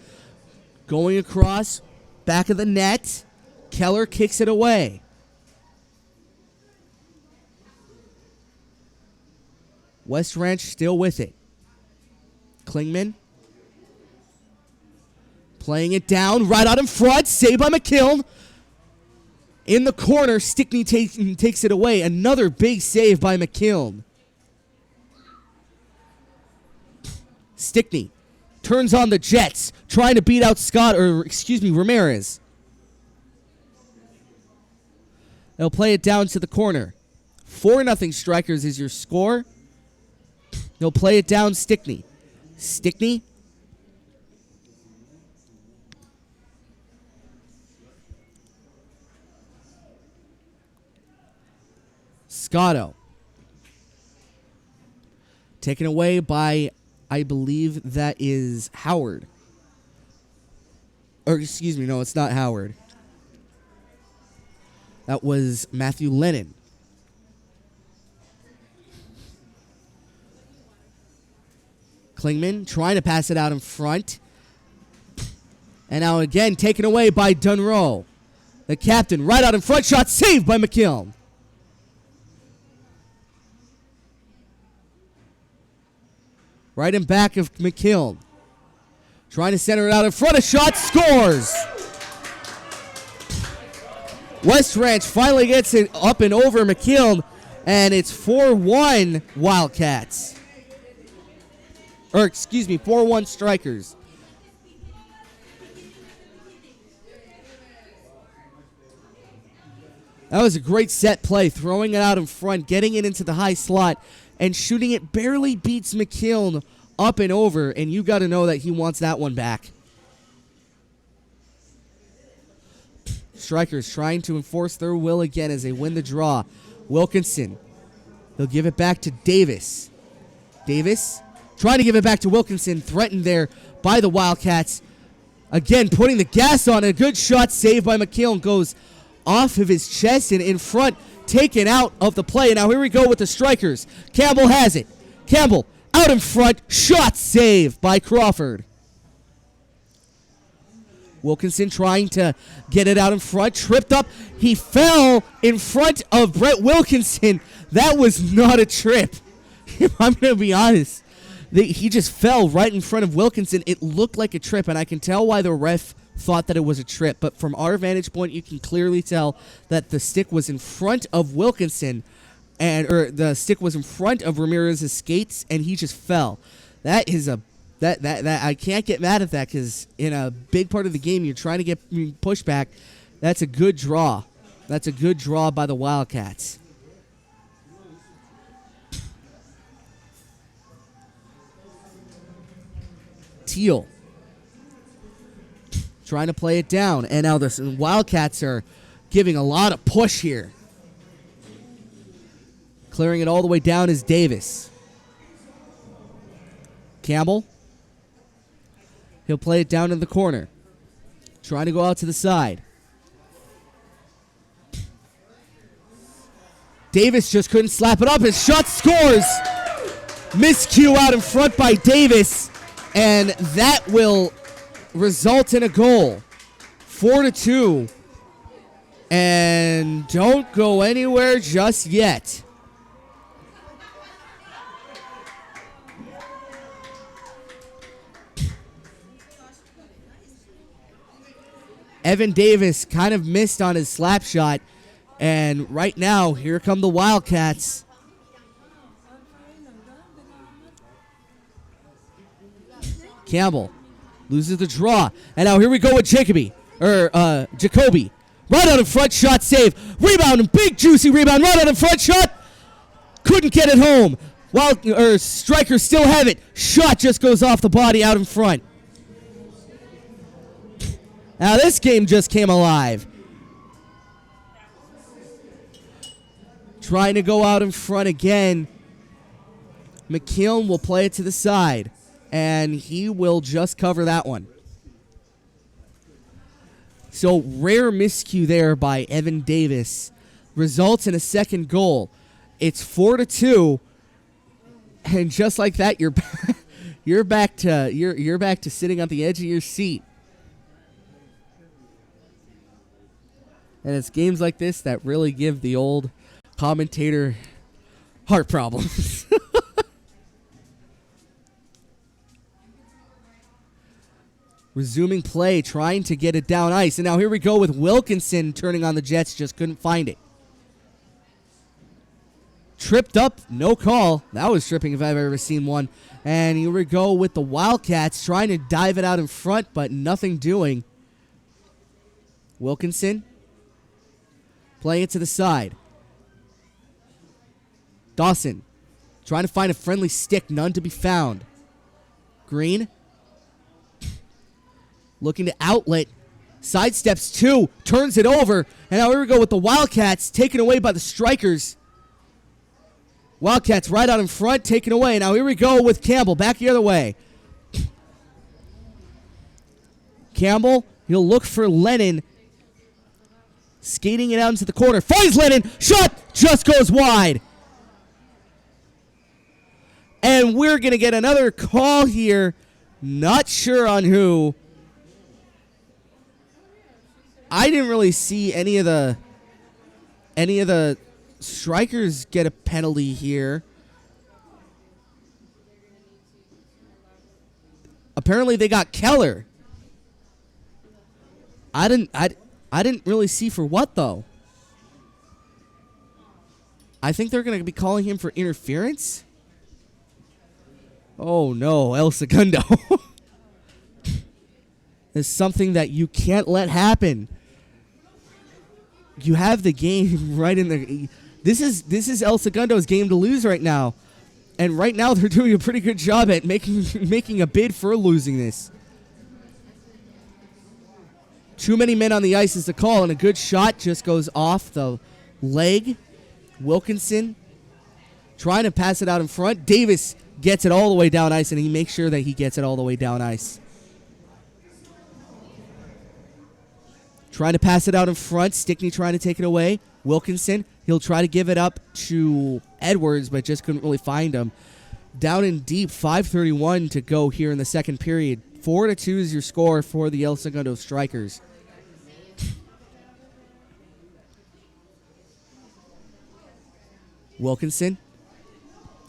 Going across, back of the net. Keller kicks it away. West Ranch still with it. Klingman. Playing it down, right out in front. Saved by McKiln. In the corner, Stickney takes it away. Another big save by McKiln. Stickney turns on the Jets, trying to beat out Ramirez. They'll play it down to the corner. 4-0 Strikers is your score. They'll play it down Stickney. Stickney. Scotto. Taken away by, I believe that is Howard. Or, excuse me, no, it's not Howard. That was Matthew Lennon. Klingman trying to pass it out in front. And now again taken away by Dunroe. The captain right out in front. Shot saved by McKiln. Right in back of McKiln. Trying to center it out in front. A shot, scores. West Ranch finally gets it up and over McKiln. And it's 4-1 Wildcats. Or, excuse me, 4-1 Strikers. That was a great set play. Throwing it out in front, getting it into the high slot, and shooting it barely beats McKiln up and over, and you got to know that he wants that one back. Strikers trying to enforce their will again as they win the draw. Wilkinson. They'll give it back to Davis. Davis trying to give it back to Wilkinson. Threatened there by the Wildcats. Again, putting the gas on. A good shot saved by McKiln. Goes off of his chest and in front. taken out of the play. Now here we go with the Strikers. Campbell has it. Campbell out in front. Shot save by Crawford. Wilkinson trying to get it out in front. Tripped up. He fell in front of Brett Wilkinson. That was not a trip. I'm going to be honest. He just fell right in front of Wilkinson. It looked like a trip, and I can tell why the ref thought that it was a trip. But from our vantage point, you can clearly tell that the stick was in front of Wilkinson, or the stick was in front of Ramirez's skates, and he just fell. That is a that I can't get mad at that, because in a big part of the game, you're trying to get pushback. That's a good draw. That's a good draw by the Wildcats. Teal trying to play it down, and now the Wildcats are giving a lot of push here. Clearing it all the way down is Davis. Campbell. He'll play it down in the corner. Trying to go out to the side. Davis just couldn't slap it up. His shot scores. Miscue out in front by Davis. And that will result in a goal. 4-2. And don't go anywhere just yet. Evan Davis kind of missed on his slap shot. And right now, here come the Wildcats. Campbell loses the draw. And now here we go with Jacoby. Right out in front, shot save. Rebound, big juicy rebound. Right out in front, shot. Couldn't get it home. Strikers still have it. Shot just goes off the body out in front. Now this game just came alive. Trying to go out in front again. McKeown will play it to the side. And he will just cover that one. So rare miscue there by Evan Davis results in a second goal. It's 4-2. And just like that, you're back to sitting on the edge of your seat. And it's games like this that really give the old commentator heart problems. Resuming play, trying to get it down ice. And now here we go with Wilkinson turning on the Jets, just couldn't find it. Tripped up, no call. That was tripping if I've ever seen one. And here we go with the Wildcats trying to dive it out in front, but nothing doing. Wilkinson playing it to the side. Dawson trying to find a friendly stick, none to be found. Green looking to outlet. Sidesteps two, turns it over. And now here we go with the Wildcats taken away by the Strikers. Wildcats right out in front, taken away. Now here we go with Campbell, back the other way. Campbell, he'll look for Lennon. Skating it out into the corner. Finds Lennon. Shot just goes wide. And we're going to get another call here. Not sure on who. I didn't really see any of the Strikers get a penalty here. Apparently they got Keller. I didn't really see for what though. I think they're going to be calling him for interference. Oh no, El Segundo. It's something that you can't let happen. You have the game right in the. This is El Segundo's game to lose right now, and right now they're doing a pretty good job at making a bid for losing this. Too many men on the ice is the call, and a good shot just goes off the leg. Wilkinson trying to pass it out in front. Davis gets it all the way down ice, and he makes sure that he gets it all the way down ice. Trying to pass it out in front. Stickney trying to take it away. Wilkinson He'll try to give it up to Edwards, but just couldn't really find him. Down in deep, 5:31 to go here in the second period. 4-2 is your score for the El Segundo Strikers. Wilkinson.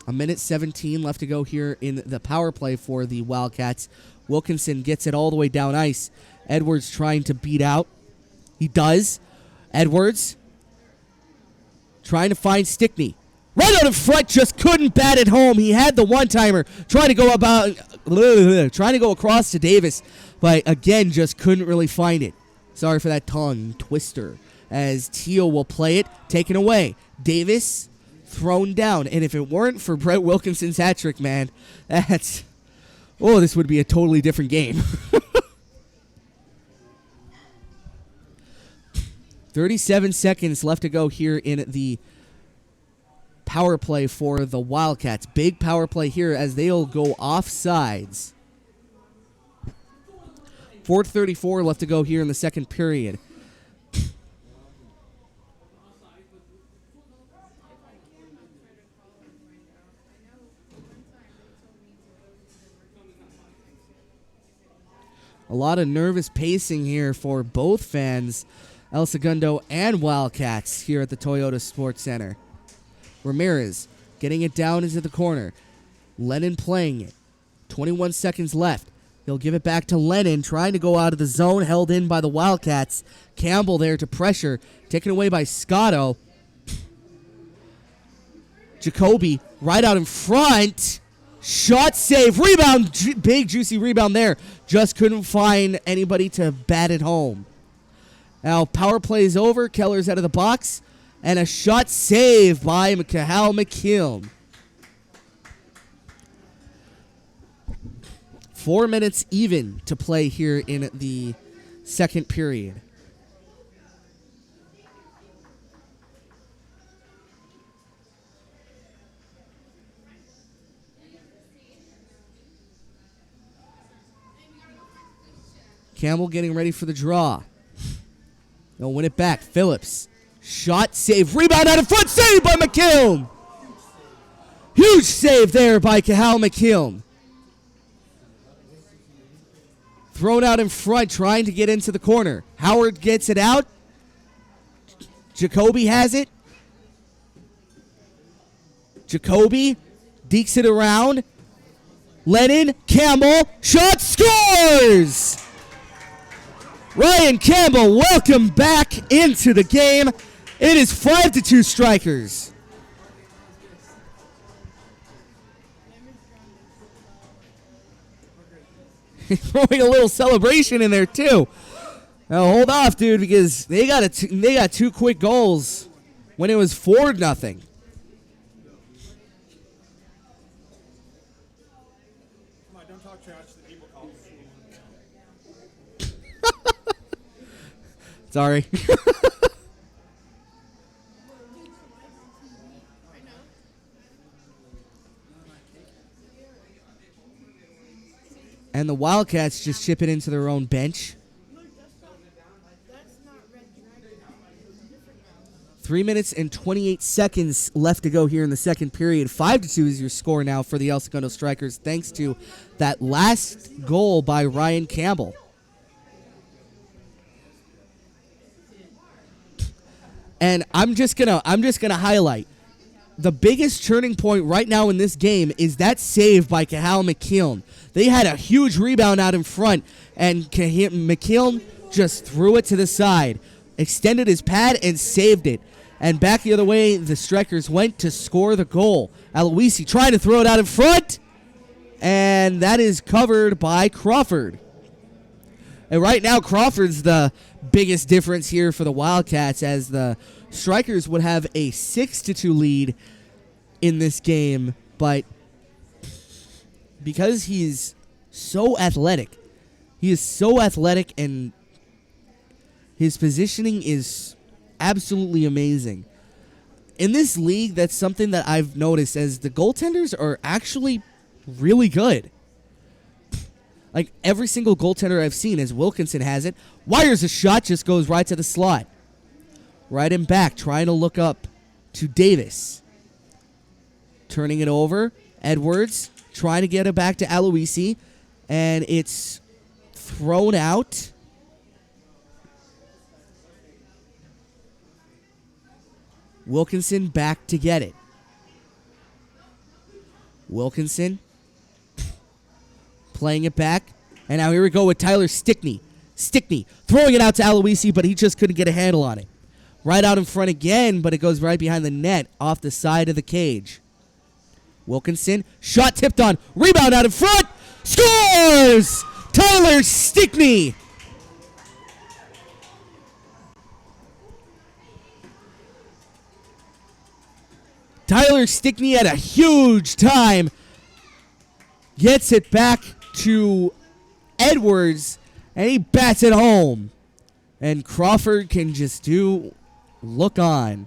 1:17 left to go here in the power play for the Wildcats. Wilkinson gets it all the way down ice. Edwards trying to beat out. He does. Edwards trying to find Stickney. Right out in front, just couldn't bat it home. He had the one-timer, trying to go across to Davis, but again, just couldn't really find it. Sorry for that tongue twister. As Teal will play it, taken away. Davis thrown down, and if it weren't for Brett Wilkinson's hat trick, man, this would be a totally different game. 37 seconds left to go here in the power play for the Wildcats. Big power play here as they'll go offsides. 4:34 left to go here in the second period. A lot of nervous pacing here for both fans, El Segundo and Wildcats, here at the Toyota Sports Center. Ramirez getting it down into the corner. Lennon playing it. 21 seconds left. He'll give it back to Lennon, trying to go out of the zone, held in by the Wildcats. Campbell there to pressure, taken away by Scotto. Jacoby right out in front. Shot save, rebound, big juicy rebound there. Just couldn't find anybody to bat it home. Now power play is over. Keller's out of the box. And a shot save by Cathal McKeown. 4 minutes even to play here in the second period. Campbell getting ready for the draw. They'll win it back. Phillips. Shot, save, rebound out of front, save by McKeown. Huge save there by Cathal McKeown. Thrown out in front, trying to get into the corner. Howard gets it out. Jacoby has it. Jacoby dekes it around. Lennon, Campbell, shot, scores! Ryan Campbell, welcome back into the game. It is 5-2 Strikers. Throwing a little celebration in there too. Now hold off, dude, because they got two quick goals when it was 4-0. Come on, don't talk trash to the people calling. Sorry. And the Wildcats just chip it into their own bench. 3 minutes and 28 seconds left to go here in the second period. 5-2 is your score now for the El Segundo Strikers, thanks to that last goal by Ryan Campbell. And I'm just gonna highlight the biggest turning point right now in this game is that save by Cathal McKeown. They had a huge rebound out in front, and McKeown just threw it to the side, extended his pad, and saved it. And back the other way, the Strikers went to score the goal. Aloisi tried to throw it out in front, and that is covered by Crawford. And right now, Crawford's the biggest difference here for the Wildcats, as the Strikers would have a 6-2 lead in this game, but because he's so athletic, and his positioning is absolutely amazing. In this league, that's something that I've noticed, as the goaltenders are actually really good. Like every single goaltender I've seen, as Wilkinson has it, wires a shot, just goes right to the slot. Right and back, trying to look up to Davis. Turning it over. Edwards trying to get it back to Aloisi. And it's thrown out. Wilkinson back to get it. Wilkinson playing it back. And now here we go with Tyler Stickney. Stickney throwing it out to Aloisi, but he just couldn't get a handle on it. Right out in front again, but it goes right behind the net off the side of the cage. Wilkinson, shot tipped on, rebound out in front, scores! Tyler Stickney! Tyler Stickney had a huge time. Gets it back to Edwards, and he bats it home. And Crawford can just look on.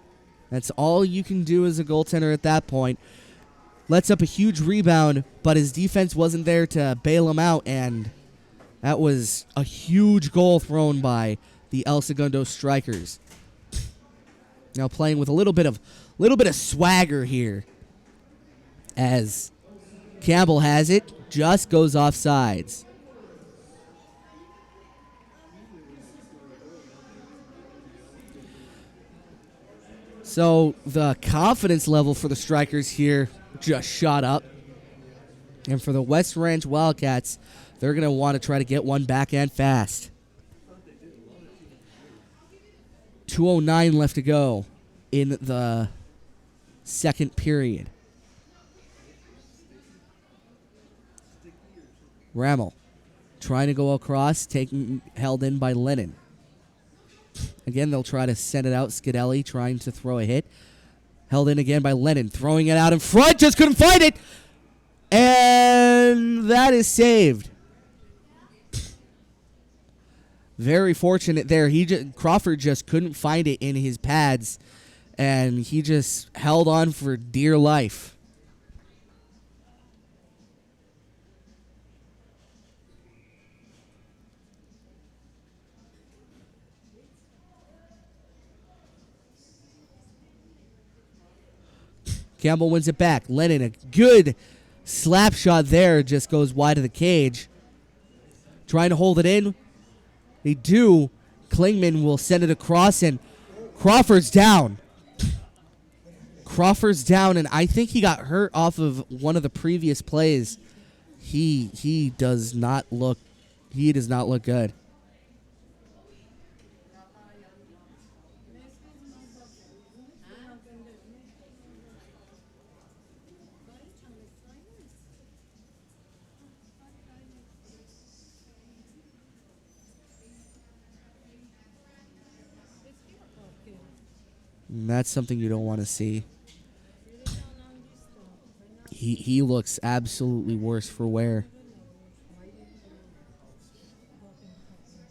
That's all you can do as a goaltender at that point. Lets up a huge rebound, but his defense wasn't there to bail him out, and that was a huge goal thrown by the El Segundo Strikers. Now playing with a little bit of swagger here, as Campbell has it, just goes off sides. So the confidence level for the Strikers here just shot up. And for the West Ranch Wildcats, they're going to want to try to get one backhand fast. 2:09 left to go in the second period. Rammel trying to go across, held in by Lennon. Again, they'll try to send it out. Scadelli trying to throw a hit. Held in again by Lennon. Throwing it out in front. Just couldn't find it. And that is saved. Very fortunate there. Crawford just couldn't find it in his pads. And he just held on for dear life. Campbell wins it back. Lennon, a good slap shot there, just goes wide of the cage. Trying to hold it in. They do. Klingman will send it across, and Crawford's down. Crawford's down, and I think he got hurt off of one of the previous plays. He does not look good. And that's something you don't want to see. He looks absolutely worse for wear.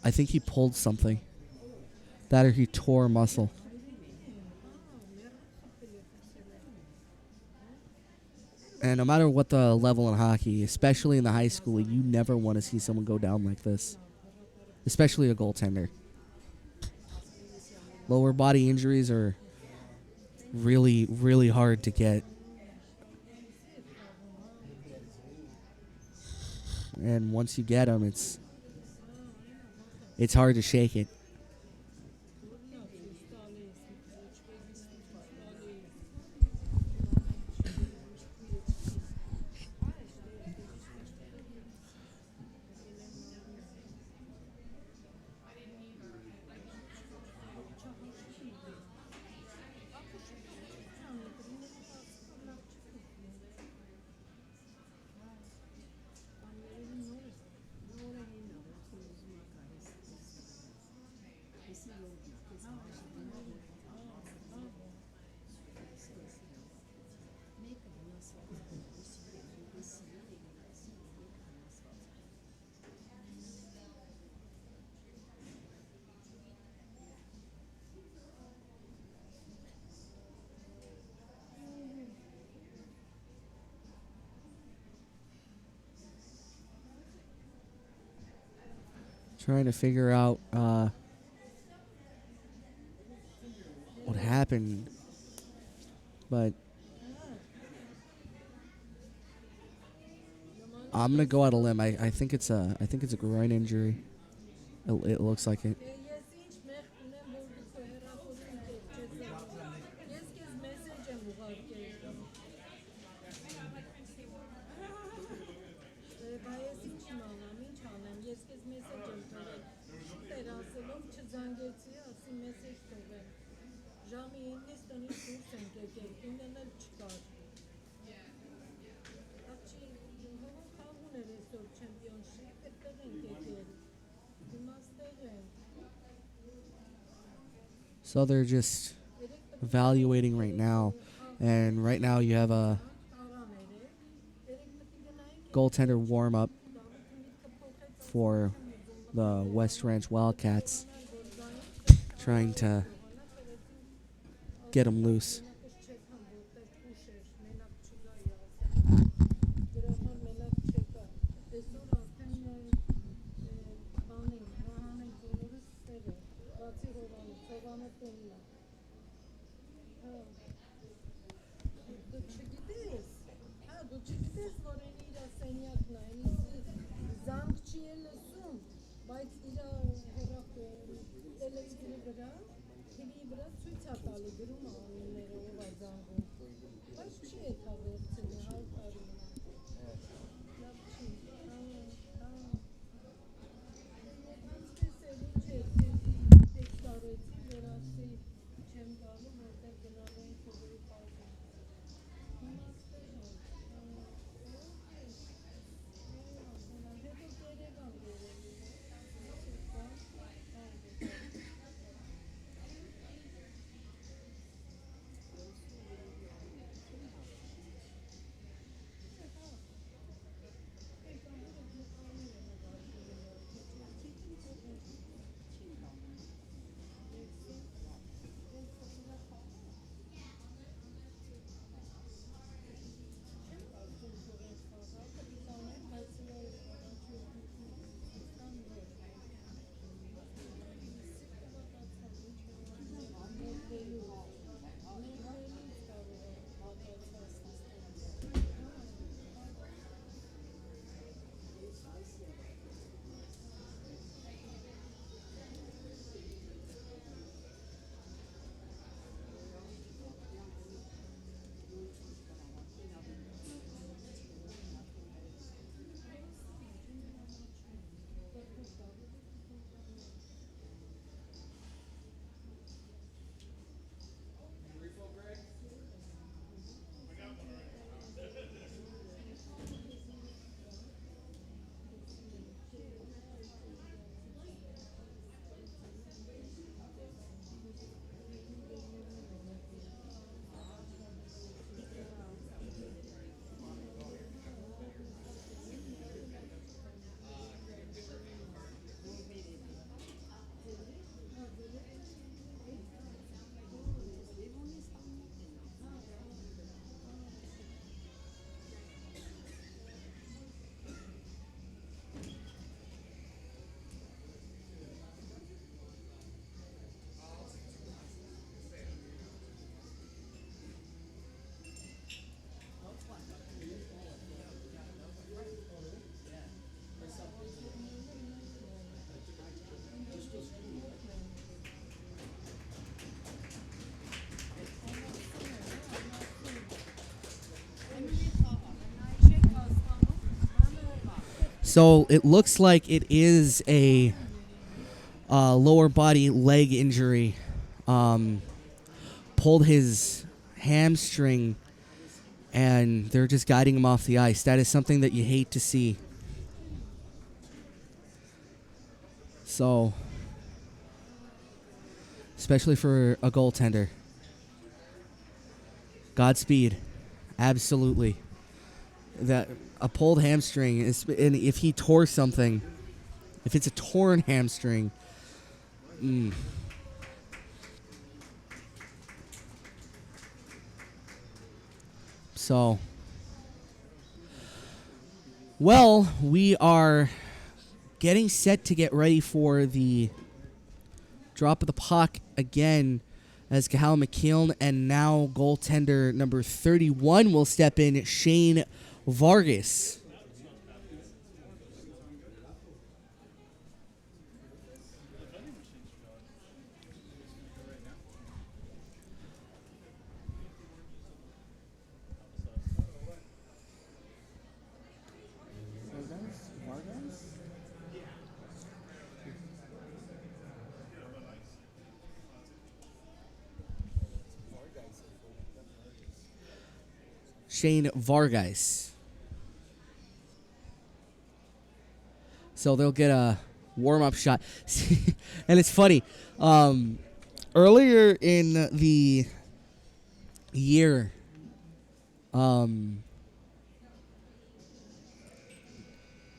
I think he pulled something. That or he tore a muscle. And no matter what the level in hockey, especially in the high school, you never want to see someone go down like this. Especially a goaltender. Lower body injuries are really, really hard to get. And once you get them, it's hard to shake it. Trying to figure out what happened. but I'm gonna go out a limb. I think it's a groin injury. It looks like it. So they're just evaluating right now, and right now you have a goaltender warm up for the West Ranch Wildcats, trying to get him loose. So it looks like it is a lower body leg injury. Pulled his hamstring, and they're just guiding him off the ice. That is something that you hate to see. So, especially for a goaltender. Godspeed. Absolutely. That a pulled hamstring is, and if he tore something, if it's a torn hamstring, So, well, we are getting set to get ready for the drop of the puck again as Cahal McKeown, and now goaltender number 31 will step in, Shane Vargas. Shane Vargas. So they'll get a warm-up shot. And it's funny. Earlier in the year,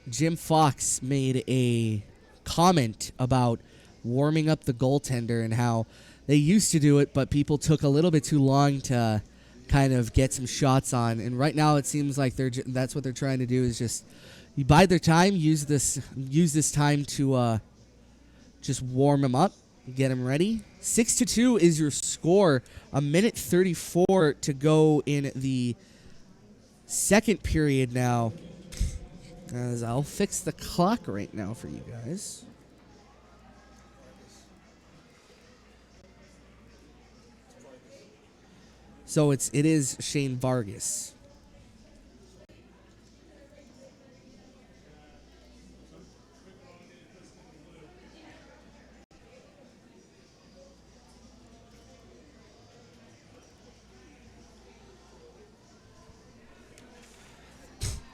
Jim Fox made a comment about warming up the goaltender and how they used to do it, but people took a little bit too long to kind of get some shots on. And right now it seems like that's what they're trying to do, is just you bide their time, use this time to just warm them up, get them ready. 6-2 is your score. A minute 34 to go in the second period now. As I'll fix the clock right now for you guys. So it is Shane Vargas.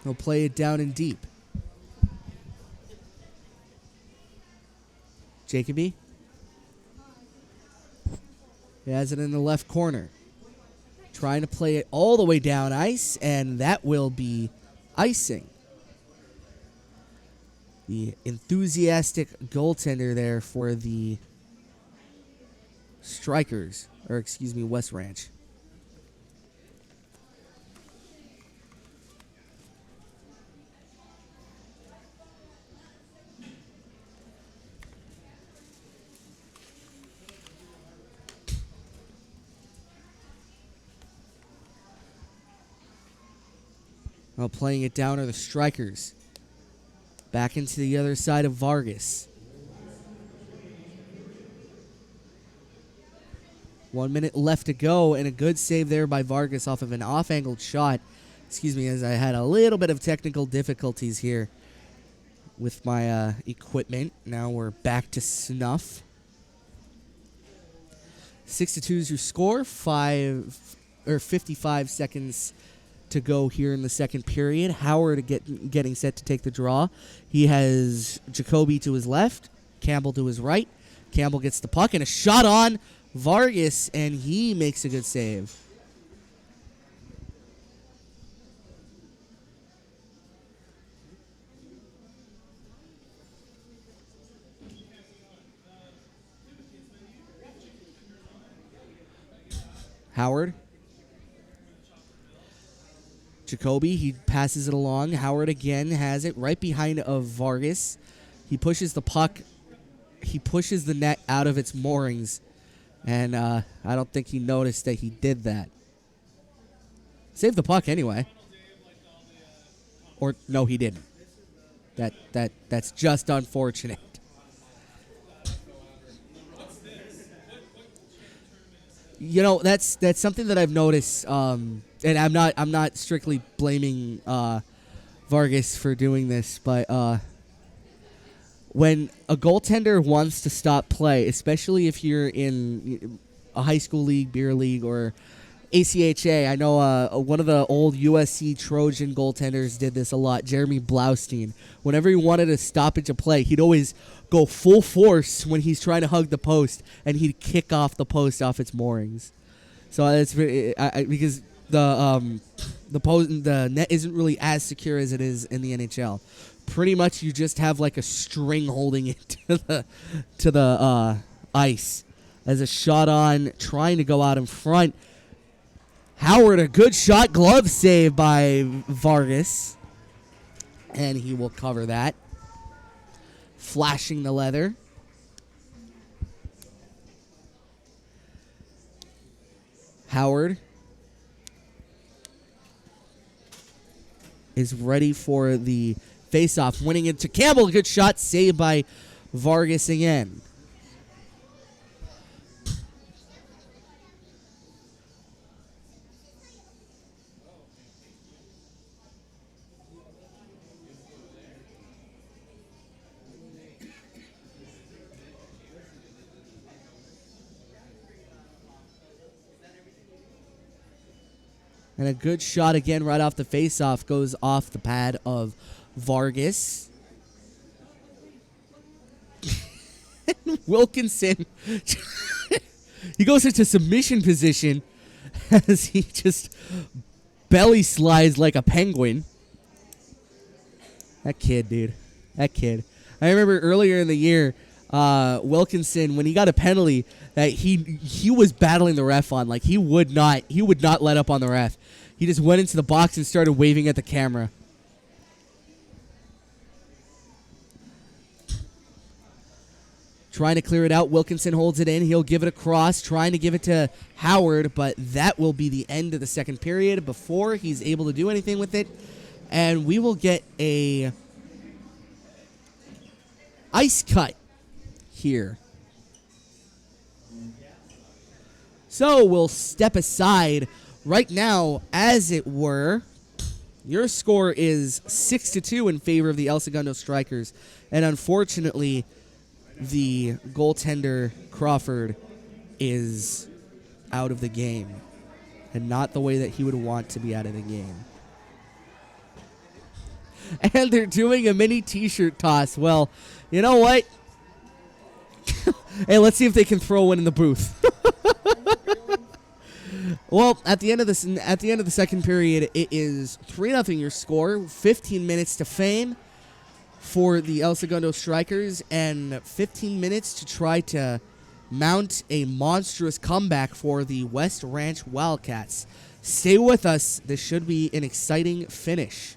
He'll play it down and deep. Jacoby. He has it in the left corner. Trying to play it all the way down ice, and that will be icing. The enthusiastic goaltender there for the Strikers, or excuse me, West Ranch. Well, playing it down are the Strikers. Back into the other side of Vargas. 1 minute left to go, and a good save there by Vargas off of an off-angled shot. Excuse me, as I had a little bit of technical difficulties here with my equipment. Now we're back to snuff. 6-2 is your score. 55 seconds to go here in the second period. Howard getting set to take the draw. He has Jacoby to his left, Campbell to his right. Campbell gets the puck and a shot on Vargas, and he makes a good save. Howard. Jacoby, he passes it along. Howard again has it right behind of Vargas. He pushes the puck. He pushes the net out of its moorings. And I don't think he noticed that he did that. Saved the puck anyway. Or no, he didn't. That's just unfortunate. You know, that's something that I've noticed, and I'm not strictly blaming Vargas for doing this, but when a goaltender wants to stop play, especially if you're in a high school league, beer league, or ACHA, I know one of the old USC Trojan goaltenders did this a lot, Jeremy Blaustein. Whenever he wanted a stoppage of play, he'd always go full force when he's trying to hug the post, and he'd kick off the post off its moorings. So it's because the net isn't really as secure as it is in the NHL. Pretty much, you just have like a string holding it to the ice. As a shot on, trying to go out in front. Howard, a good shot, glove save by Vargas, and he will cover that. Flashing the leather. Howard is ready for the face-off, winning it to Campbell. Good shot, saved by Vargas again. And a good shot again right off the face-off goes off the pad of Vargas. Wilkinson, he goes into submission position as he just belly slides like a penguin. That kid, dude. That kid. I remember earlier in the year, Wilkinson, when he got a penalty that he was battling the ref on, like he would not let up on the ref. He just went into the box and started waving at the camera. Trying to clear it out. Wilkinson holds it in. He'll give it across, trying to give it to Howard, but that will be the end of the second period before he's able to do anything with it. And we will get a ice cut here. So we'll step aside right now, as it were. Your score is 6-2 in favor of the El Segundo Strikers. And unfortunately, the goaltender, Crawford, is out of the game. And not the way that he would want to be out of the game. And they're doing a mini t-shirt toss. Well, you know what? Hey, let's see if they can throw one in the booth. Well, at the end of the second period, it is 3-0 your score. 15 minutes to fame for the El Segundo Strikers, and 15 minutes to try to mount a monstrous comeback for the West Ranch Wildcats. Stay with us. This should be an exciting finish.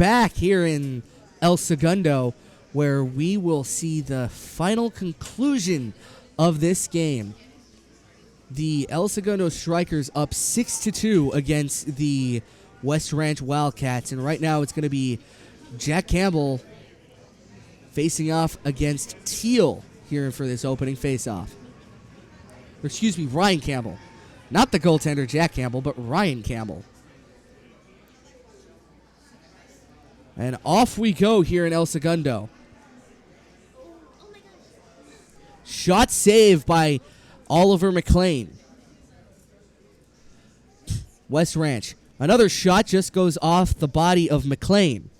back here in El Segundo, where we will see the final conclusion of this game. The El Segundo Strikers up 6-2 against the West Ranch Wildcats, and right now it's going to be Jack Campbell facing off against Teal here for this opening face-off. Or excuse me, Ryan Campbell. Not the goaltender Jack Campbell, but Ryan Campbell. And off we go here in El Segundo. Shot saved by Oliver McLean. West Ranch. Another shot just goes off the body of McLean.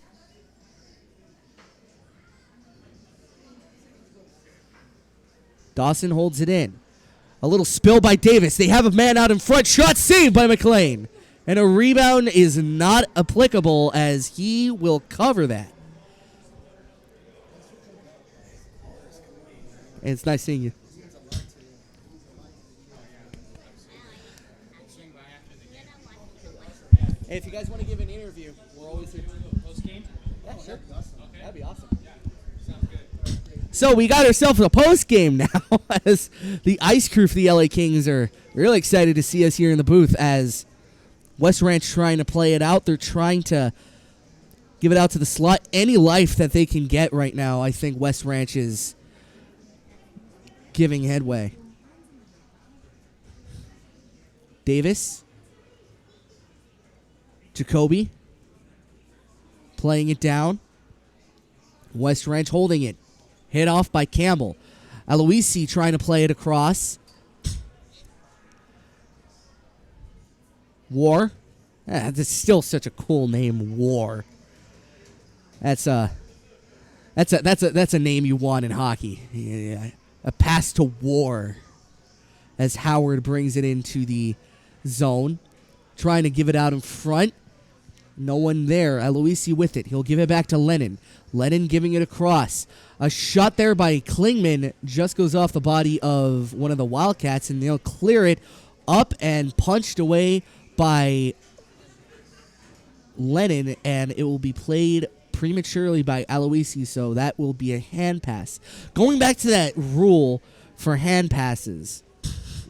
Dawson holds it in. A little spill by Davis. They have a man out in front. Shot saved by McLean. And a rebound is not applicable as he will cover that. And it's nice seeing you. Hey, if you guys want to give an interview, we're always here. Post-game? Yeah, sure. Okay. That'd be awesome. Yeah, sounds good. So we got ourselves a post game now, as the ice crew for the LA Kings are really excited to see us here in the booth. As West Ranch trying to play it out, they're trying to give it out to the slot. Any life that they can get right now, I think West Ranch is giving headway. Davis, Jacoby, playing it down. West Ranch holding it. Hit off by Campbell. Aloisi trying to play it across. War. That's still such a cool name, War. That's a name you want in hockey. Yeah, a pass to War. As Howard brings it into the zone, trying to give it out in front. No one there. Aloisi with it. He'll give it back to Lennon. Lennon giving it across. A shot there by Klingman just goes off the body of one of the Wildcats, and they'll clear it up and punched away by Lennon, and it will be played prematurely by Aloisi, so that will be a hand pass. Going back to that rule for hand passes,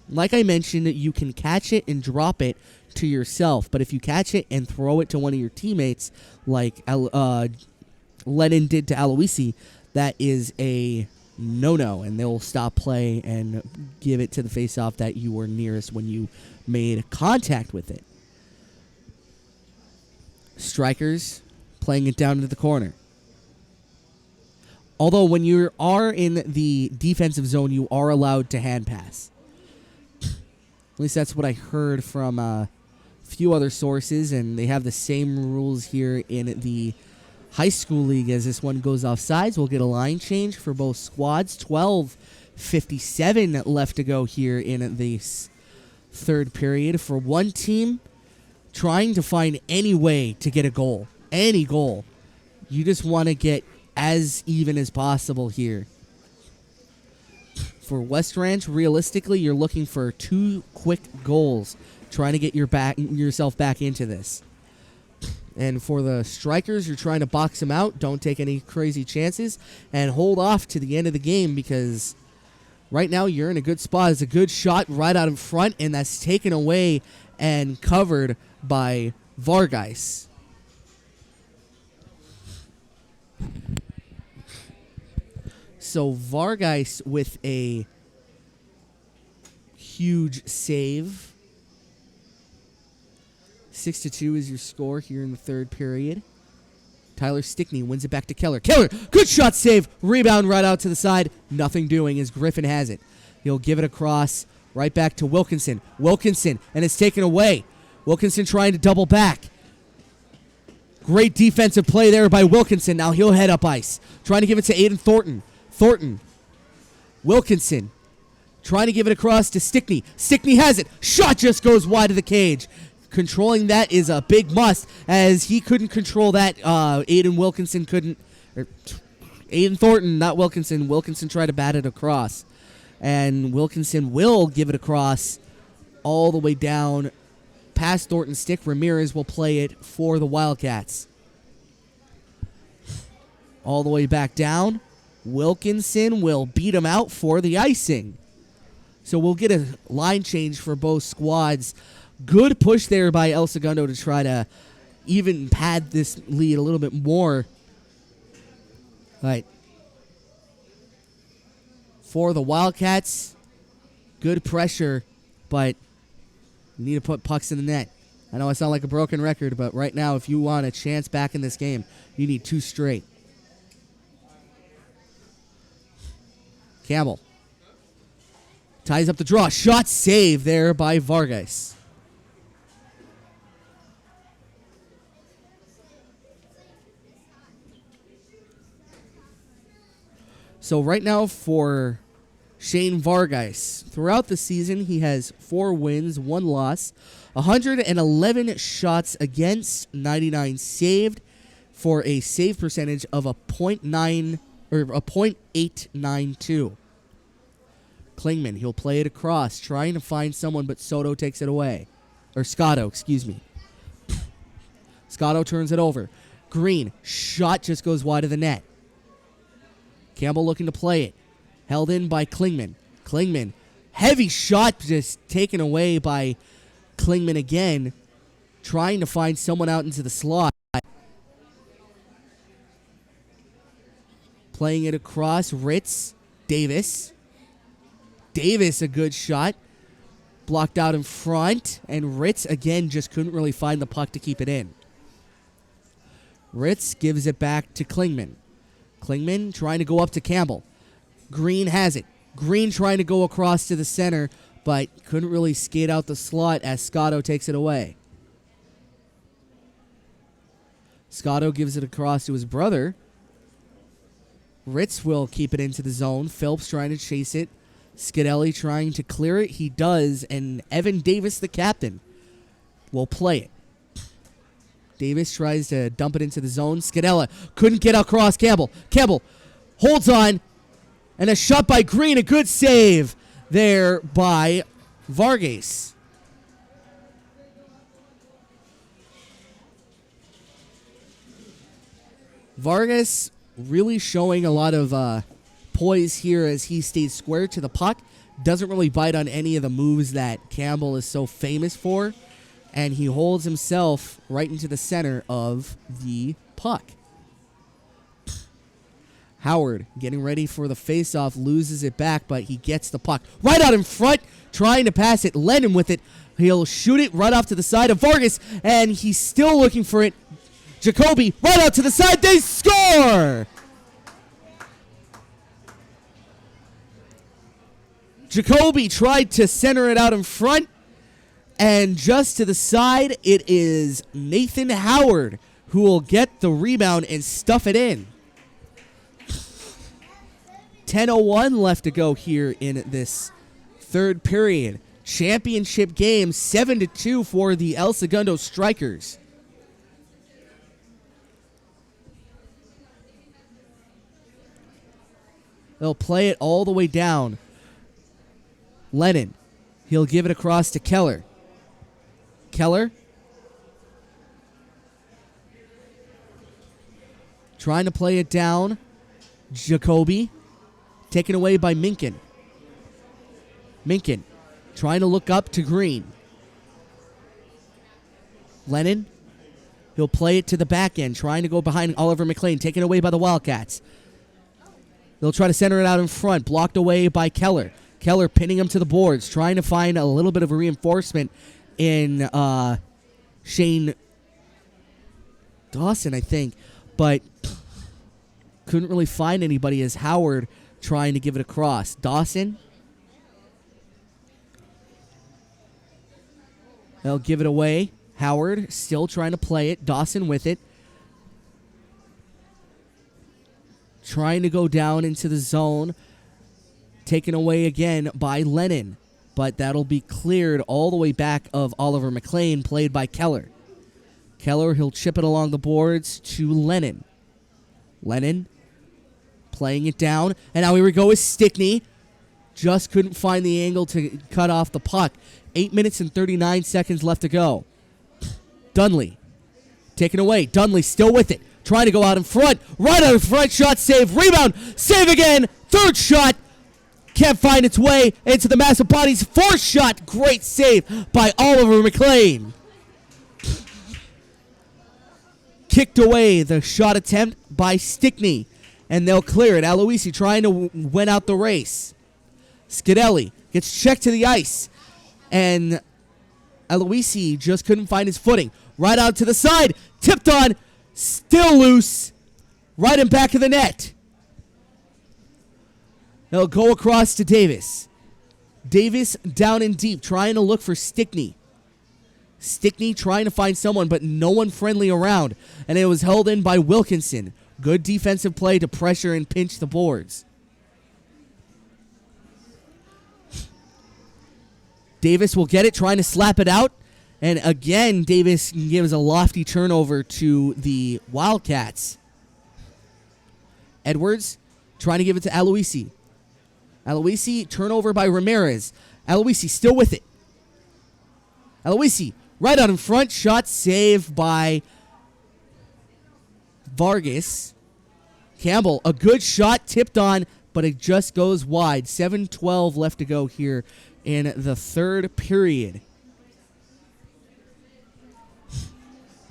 like I mentioned, you can catch it and drop it to yourself, but if you catch it and throw it to one of your teammates, like Lennon did to Aloisi, that is a no-no, and they'll stop play and give it to the face-off that you were nearest when you made contact with it. Strikers playing it down into the corner. Although when you are in the defensive zone, you are allowed to hand pass. At least that's what I heard from a few other sources, and they have the same rules here in the high school league. As this one goes off sides, we'll get a line change for both squads. 12:57 left to go here in the third period for one team trying to find any way to get a goal. Any goal. You just want to get as even as possible here. For West Ranch, realistically, you're looking for 2 quick goals, trying to get yourself back into this. And for the Strikers, you're trying to box them out. Don't take any crazy chances and hold off to the end of the game, because right now you're in a good spot. It's a good shot right out in front, and that's taken away and covered by Vargas. So Vargas with a huge save. 6-2 is your score here in the third period. Tyler Stickney wins it back to Keller. Keller, good shot save. Rebound right out to the side. Nothing doing as Griffin has it. He'll give it across right back to Wilkinson. Wilkinson, and it's taken away. Wilkinson trying to double back. Great defensive play there by Wilkinson. Now he'll head up ice. Trying to give it to Aiden Thornton. Thornton. Wilkinson. Trying to give it across to Stickney. Stickney has it. Shot just goes wide of the cage. Controlling that is a big must, as he couldn't control that. Aiden Wilkinson couldn't. Aiden Thornton, not Wilkinson. Wilkinson tried to bat it across. And Wilkinson will give it across all the way down past Thornton's stick. Ramirez will play it for the Wildcats. All the way back down. Wilkinson will beat him out for the icing. So we'll get a line change for both squads. Good push there by El Segundo to try to even pad this lead a little bit more. Right. For the Wildcats, good pressure, but you need to put pucks in the net. I know I sound like a broken record, but right now, if you want a chance back in this game, you need 2 straight. Campbell ties up the draw. Shot save there by Vargas. So right now for Shane Vargas, throughout the season, he has 4 wins, 1 loss, 111 shots against, 99 saved, for a save percentage of a .9 or a .892. Klingman, he'll play it across, trying to find someone, but Soto takes it away. Or Scotto, excuse me. Scotto turns it over. Green, shot just goes wide of the net. Campbell looking to play it. Held in by Klingman. Klingman, heavy shot just taken away by Klingman again. Trying to find someone out into the slot. Playing it across. Ritz. Davis. Davis, a good shot. Blocked out in front. And Ritz, again, just couldn't really find the puck to keep it in. Ritz gives it back to Klingman. Klingman trying to go up to Campbell. Green has it. Green trying to go across to the center, but couldn't really skate out the slot as Scotto takes it away. Scotto gives it across to his brother. Ritz will keep it into the zone. Phelps trying to chase it. Scadelli trying to clear it. He does, and Evan Davis, the captain, will play it. Davis tries to dump it into the zone. Scadella couldn't get across Campbell. Campbell holds on, and a shot by Green. A good save there by Vargas. Vargas really showing a lot of poise here as he stays square to the puck. Doesn't really bite on any of the moves that Campbell is so famous for. And he holds himself right into the center of the puck. Howard getting ready for the faceoff, loses it back, but he gets the puck right out in front, trying to pass it. Lennon with it. He'll shoot it right off to the side of Vargas, and he's still looking for it. Jacoby right out to the side. They score! Jacoby tried to center it out in front. And just to the side, it is Nathan Howard who will get the rebound and stuff it in. 10:01 left to go here in this third period. Championship game, 7-2 for the El Segundo Strikers. They'll play it all the way down. Lennon, he'll give it across to Keller. Keller trying to play it down. Jacoby taken away by Minkin. Minkin trying to look up to Green. Lennon, he'll play it to the back end, trying to go behind Oliver McLean, taken away by the Wildcats. They'll try to center it out in front, blocked away by Keller. Keller pinning him to the boards, trying to find a little bit of a reinforcement in Shane Dawson, I think, but couldn't really find anybody as Howard trying to give it across. Dawson, they'll give it away. Howard still trying to play it. Dawson with it. Trying to go down into the zone. Taken away again by Lennon. But that'll be cleared all the way back of Oliver McLean, played by Keller. Keller, he'll chip it along the boards to Lennon. Lennon playing it down. And now here we go with Stickney. Just couldn't find the angle to cut off the puck. 8 minutes and 39 seconds left to go. Dunley taken away. Dunley still with it. trying to go out in front. Right out in front, shot save, rebound, save again. Third shot, can't find its way into the massive bodies. Fourth shot, great save by Oliver McLean. Kicked away the shot attempt by Stickney, and they'll clear it. Aloisi trying to win out the race. Scadelli gets checked to the ice, and Aloisi just couldn't find his footing. Right out to the side, tipped on, still loose, right in back of the net. They'll go across to Davis. Davis down in deep, trying to look for Stickney. Stickney trying to find someone, but no one friendly around. And it was held in by Wilkinson. Good defensive play to pressure and pinch the boards. Davis will get it, trying to slap it out. And again, Davis gives a lofty turnover to the Wildcats. Edwards trying to give it to Aloisi. Aloisi, turnover by Ramirez. Aloisi still with it. Aloisi, right out in front, shot save by Vargas. Campbell, a good shot, tipped on, but it just goes wide. 7:12 left to go here in the third period.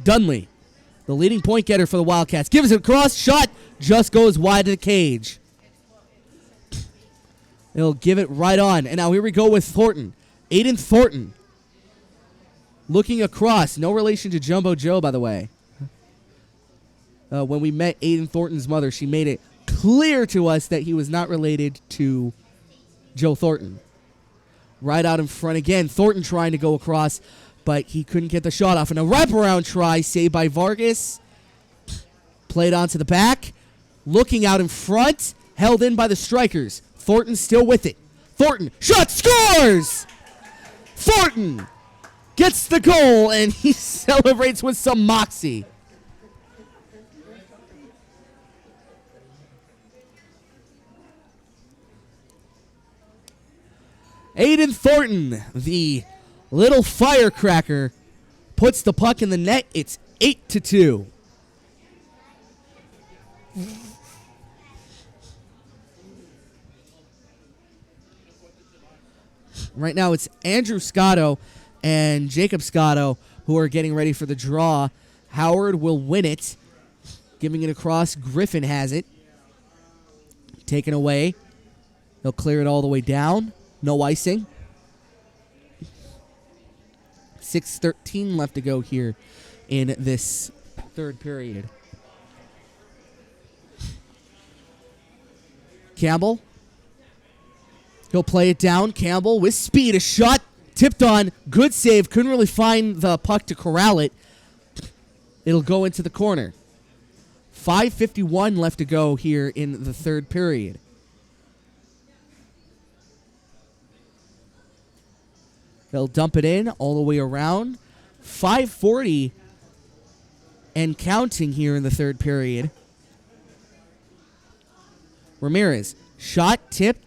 Dunley, the leading point getter for the Wildcats, gives it across, shot, just goes wide to the cage. They'll give it right on. And now here we go with Thornton. Aiden Thornton. Looking across. No relation to Jumbo Joe, by the way. When we met Aiden Thornton's mother, she made it clear to us that he was not related to Joe Thornton. Right out in front again. Thornton trying to go across, but he couldn't get the shot off. And a wraparound try saved by Vargas. Played onto the back. Looking out in front. Held in by the Strikers. Thornton still with it. Thornton, shot, scores! Thornton gets the goal, and he celebrates with some moxie. Aiden Thornton, the little firecracker, puts the puck in the net. It's 8-2. Right now it's Andrew Scotto and Jacob Scotto who are getting ready for the draw. Howard will win it. Giving it across. Griffin has it. Taken away. They'll clear it all the way down. No icing. 6:13 left to go here in this third period. Campbell. He'll play it down. Campbell with speed. A shot tipped on. Good save. Couldn't really find the puck to corral it. It'll go into the corner. 5:51 left to go here in the third period. They'll dump it in all the way around. 5:40 and counting here in the third period. Ramirez. Shot tipped.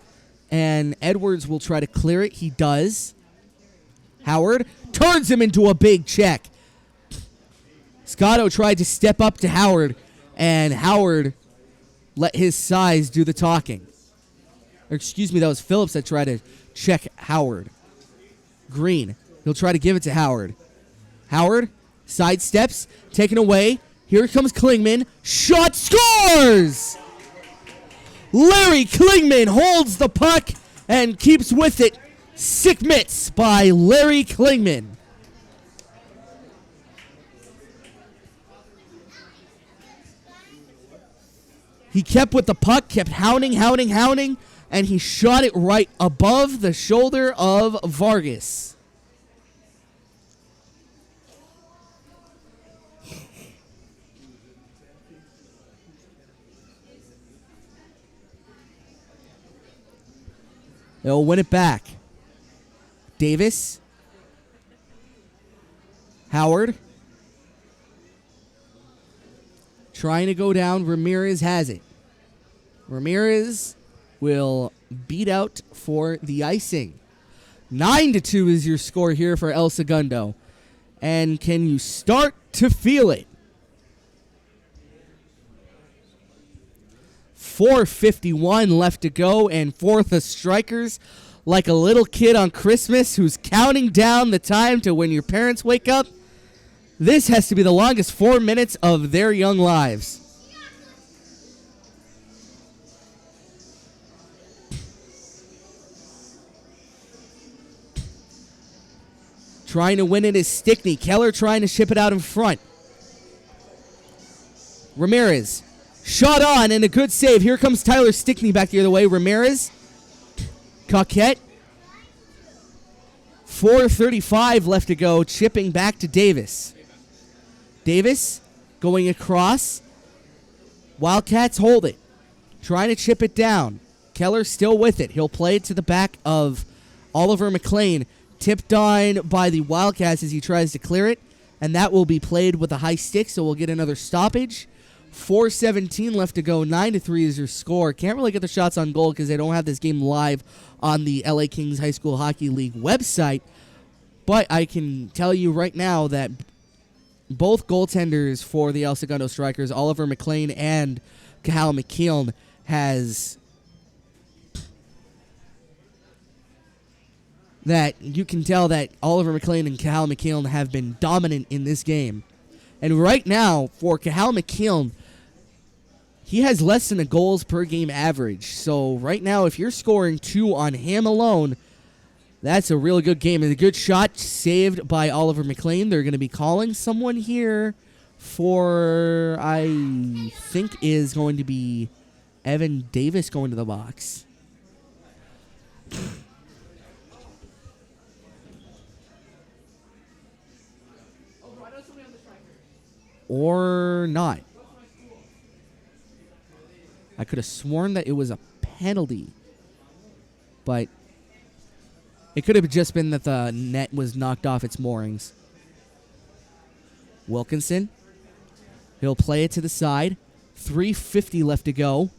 And Edwards will try to clear it. He does. Howard turns him into a big check. Scotto tried to step up to Howard, and Howard let his size do the talking. Or excuse me, that was Phillips that tried to check Howard. Green. He'll try to give it to Howard. Howard sidesteps, taken away. Here comes Klingman. Shot, scores! Larry Klingman holds the puck and keeps with it. Sick mitts by Larry Klingman. He kept with the puck, kept hounding, and he shot it right above the shoulder of Vargas. They'll win it back. Davis. Howard. Trying to go down. Ramirez has it. Ramirez will beat out for the icing. 9-2 is your score here for El Segundo. And can you start to feel it? 4:51 left to go, and for the Strikers, like a little kid on Christmas who's counting down the time to when your parents wake up, this has to be the longest 4 minutes of their young lives. Trying to win it is Stickney. Keller trying to ship it out in front. Ramirez. Shot on and a good save. Here comes Tyler Stickney back the other way. Ramirez. Coquette. 4:35 left to go. Chipping back to Davis. Davis going across. Wildcats hold it. Trying to chip it down. Keller still with it. He'll play it to the back of Oliver McLean. Tipped on by the Wildcats as he tries to clear it. And that will be played with a high stick, so we'll get another stoppage. 4:17 left to go. 9-3 is your score. Can't really get the shots on goal because they don't have this game live on the LA Kings High School Hockey League website. But I can tell you right now that both goaltenders for the El Segundo Strikers, Oliver McLean and Kahal McKeown, has that you can tell that Oliver McLean and Kahal McKeown have been dominant in this game. And right now, for Kahal McKeown, he has less than a goals per game average. So right now, if you're scoring 2 on him alone, that's a really good game. And a good shot saved by Oliver McLean. They're going to be calling someone here for, I think, is going to be Evan Davis going to the box. Or not. I could have sworn that it was a penalty. But it could have just been that the net was knocked off its moorings. Wilkinson. He'll play it to the side. 3:50 left to go.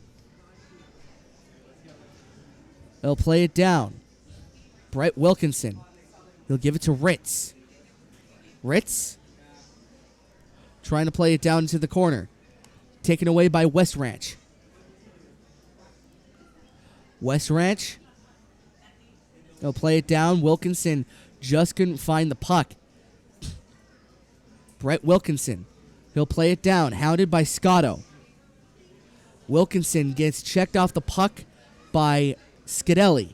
He'll play it down. Brett Wilkinson. He'll give it to Ritz. Ritz. Trying to play it down into the corner. Taken away by West Ranch. West Ranch. They'll play it down. Wilkinson just couldn't find the puck. Brett Wilkinson. He'll play it down. Hounded by Scotto. Wilkinson gets checked off the puck by Scadelli.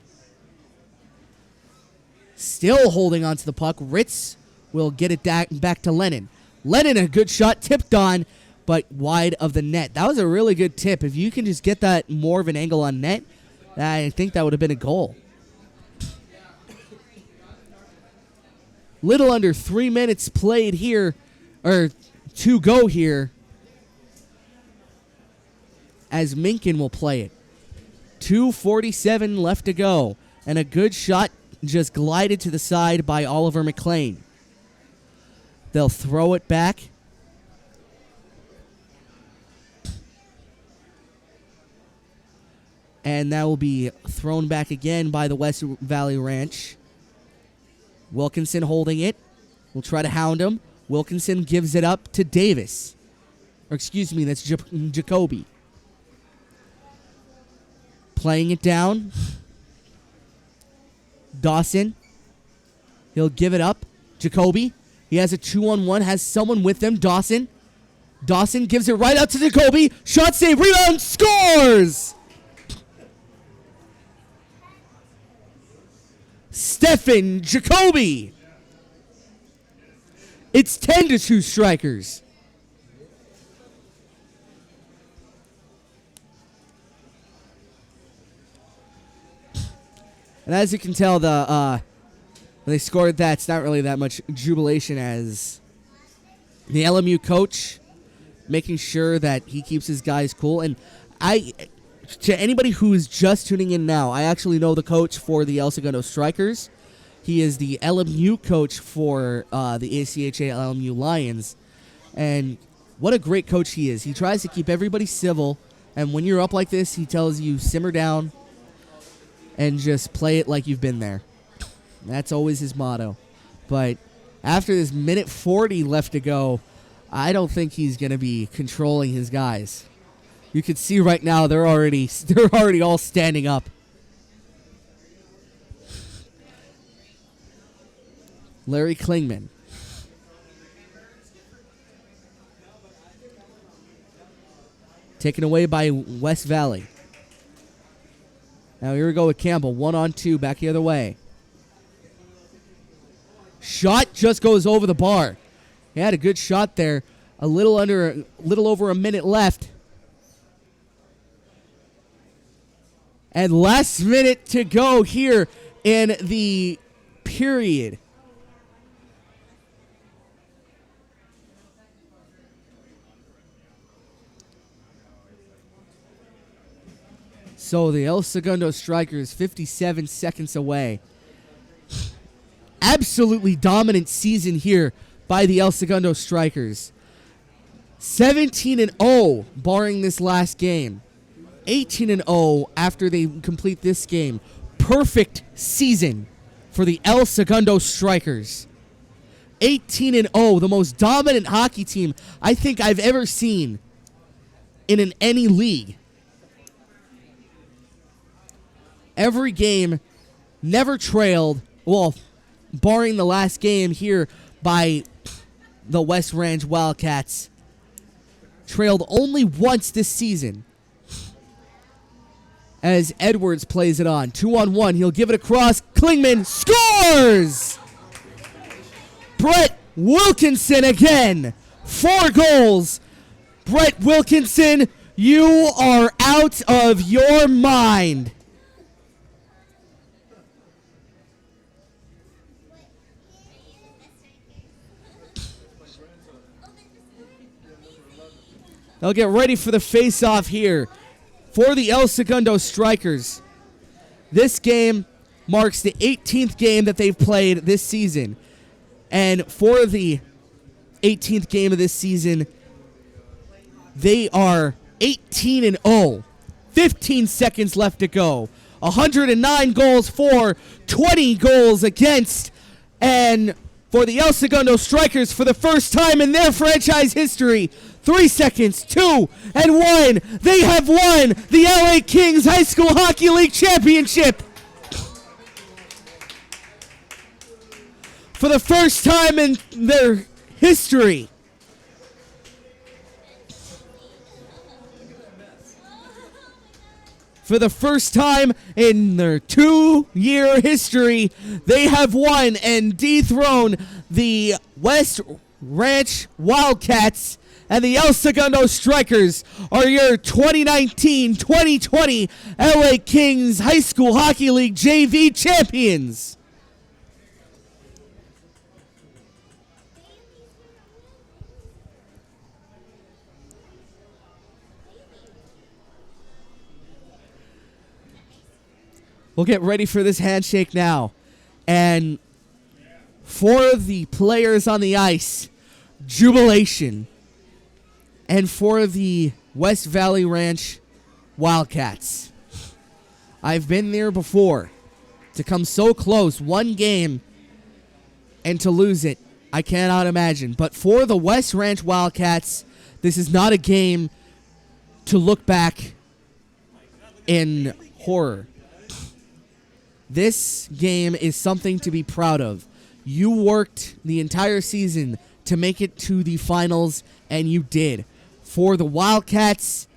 Still holding onto the puck. Ritz will get it back to Lennon. Lennon, a good shot, tipped on, but wide of the net. That was a really good tip. If you can just get that more of an angle on net, I think that would have been a goal. Little under 3 minutes played here, or to go here, as Minkin will play it. 2:47 left to go, and a good shot just glided to the side by Oliver McLean. They'll throw it back. And that will be thrown back again by the West Valley Ranch. Wilkinson holding it. We'll try to hound him. Wilkinson gives it up to Davis. Or excuse me, that's Jacoby. Playing it down. Dawson. He'll give it up. Jacoby. He has a 2-on-1, has someone with him, Dawson. Dawson gives it right out to Jacoby. Shot save, rebound, scores! Stefan Jacoby. It's 10-2 Strikers. And as you can tell, when they scored that, it's not really that much jubilation as the LMU coach making sure that he keeps his guys cool. And to anybody who is just tuning in now, I actually know the coach for the El Segundo Strikers. He is the LMU coach for the ACHA LMU Lions. And what a great coach he is. He tries to keep everybody civil. And when you're up like this, he tells you simmer down and just play it like you've been there. That's always his motto. But after this minute 40 left to go, I don't think he's going to be controlling his guys. You can see right now they're already all standing up. Larry Klingman. Taken away by West Valley. Now here we go with Campbell. 1-on-2, back the other way. Shot just goes over the bar. He had a good shot there. A little over a minute left. And last minute to go here in the period. So the El Segundo Strikers 57 seconds away. Absolutely dominant season here by the El Segundo Strikers. 17-0 barring this last game. 18-0 after they complete this game. Perfect season for the El Segundo Strikers. 18-0, the most dominant hockey team I think I've ever seen in any league. Every game, never trailed, well, barring the last game here by the West Ranch Wildcats. Trailed only once this season. As Edwards plays it on. 2-on-1, he'll give it across. Klingman scores! Brett Wilkinson again. 4 goals. Brett Wilkinson, you are out of your mind. They'll get ready for the face-off here for the El Segundo Strikers. This game marks the 18th game that they've played this season. And for the 18th game of this season, they are 18-0. 15 seconds left to go. 109 goals for, 20 goals against. And for the El Segundo Strikers, for the first time in their franchise history, 3 seconds, 2, and 1. They have won the LA Kings High School Hockey League Championship. For the first time in their history. For the first time in their 2-year history, they have won and dethroned the West Ranch Wildcats, and the El Segundo Strikers are your 2019-2020 LA Kings High School Hockey League JV champions. We'll get ready for this handshake now. And for the players on the ice, jubilation. And for the West Valley Ranch Wildcats, I've been there before. To come so close, one game, and to lose it, I cannot imagine. But for the West Ranch Wildcats, this is not a game to look back in horror. This game is something to be proud of. You worked the entire season to make it to the finals, and you did. For the Wildcats,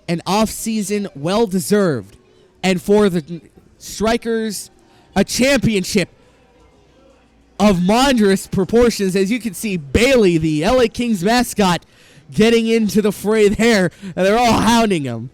an off-season well-deserved. And for the Strikers, a championship of monstrous proportions. As you can see, Bailey, the LA Kings mascot, getting into the fray there, and they're all hounding him.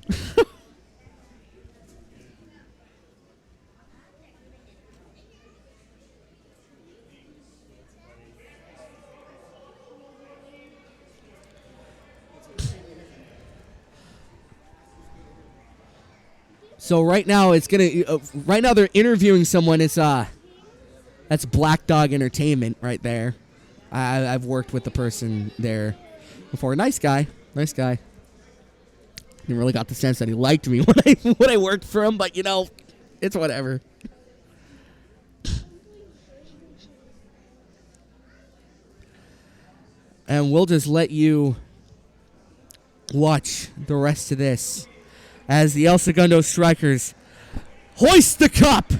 So right now right now they're interviewing someone. It's that's Black Dog Entertainment right there. I've worked with the person there before. Nice guy. Didn't really got the sense that he liked me when I worked for him, but it's whatever. And we'll just let you watch the rest of this as the El Segundo Strikers hoist the cup.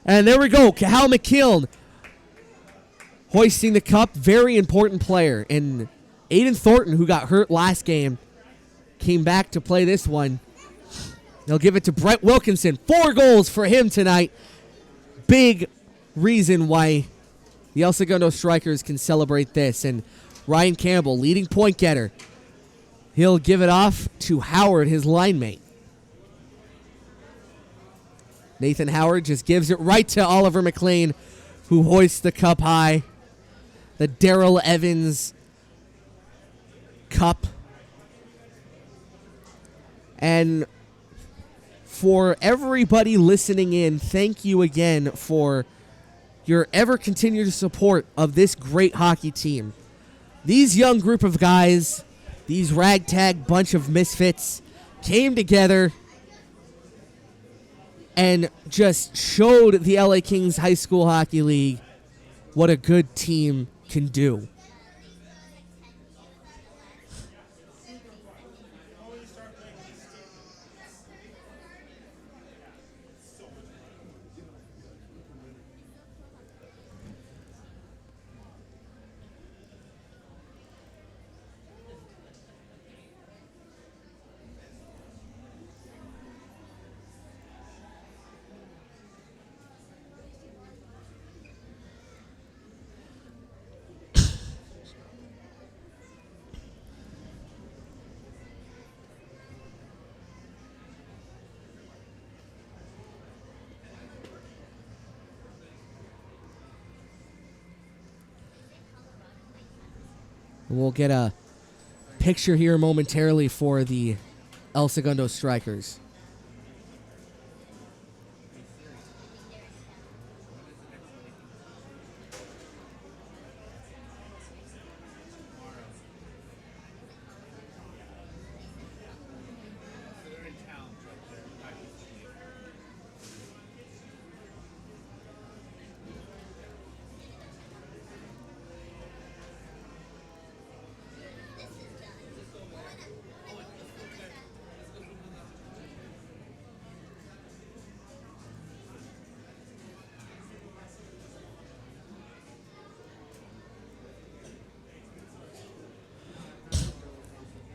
And there we go. Cahal McKeown hoisting the cup. Very important player. And Aiden Thornton, who got hurt last game, came back to play this one. They'll give it to Brett Wilkinson. 4 goals for him tonight. Big reason why the El Segundo Strikers can celebrate this. And Ryan Campbell, leading point getter. He'll give it off to Howard, his line mate. Nathan Howard just gives it right to Oliver McLean, who hoists the cup high. The Darrell Evans Cup. And for everybody listening in, thank you again for your ever-continued support of this great hockey team. These young group of guys, these ragtag bunch of misfits, came together and just showed the LA Kings High School Hockey League what a good team can do. We'll get a picture here momentarily for the El Segundo Strikers.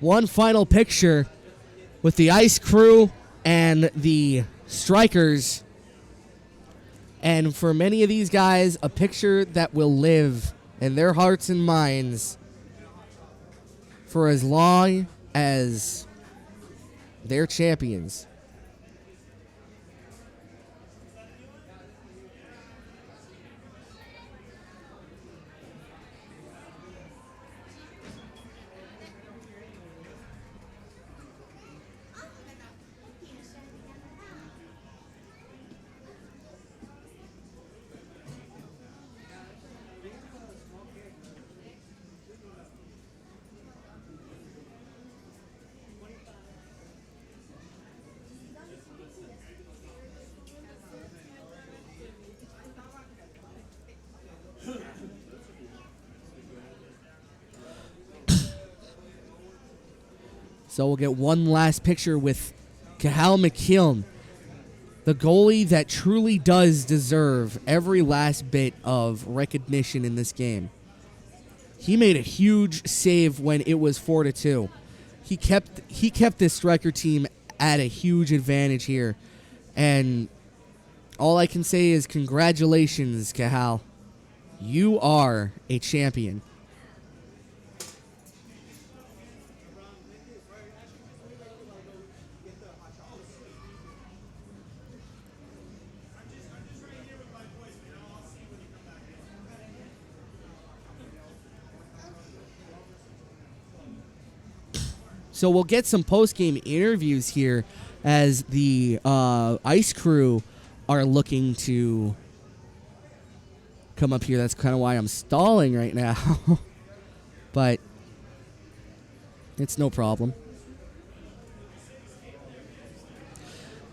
One final picture with the ice crew and the Strikers. And for many of these guys, a picture that will live in their hearts and minds for as long as they're champions. So we'll get one last picture with Cahal McKeown, the goalie that truly does deserve every last bit of recognition in this game. He made a huge save when it was 4-2. He kept this Striker team at a huge advantage here. And all I can say is congratulations, Cahal. You are a champion. So we'll get some post-game interviews here as the ice crew are looking to come up here. That's kind of why I'm stalling right now. But it's no problem.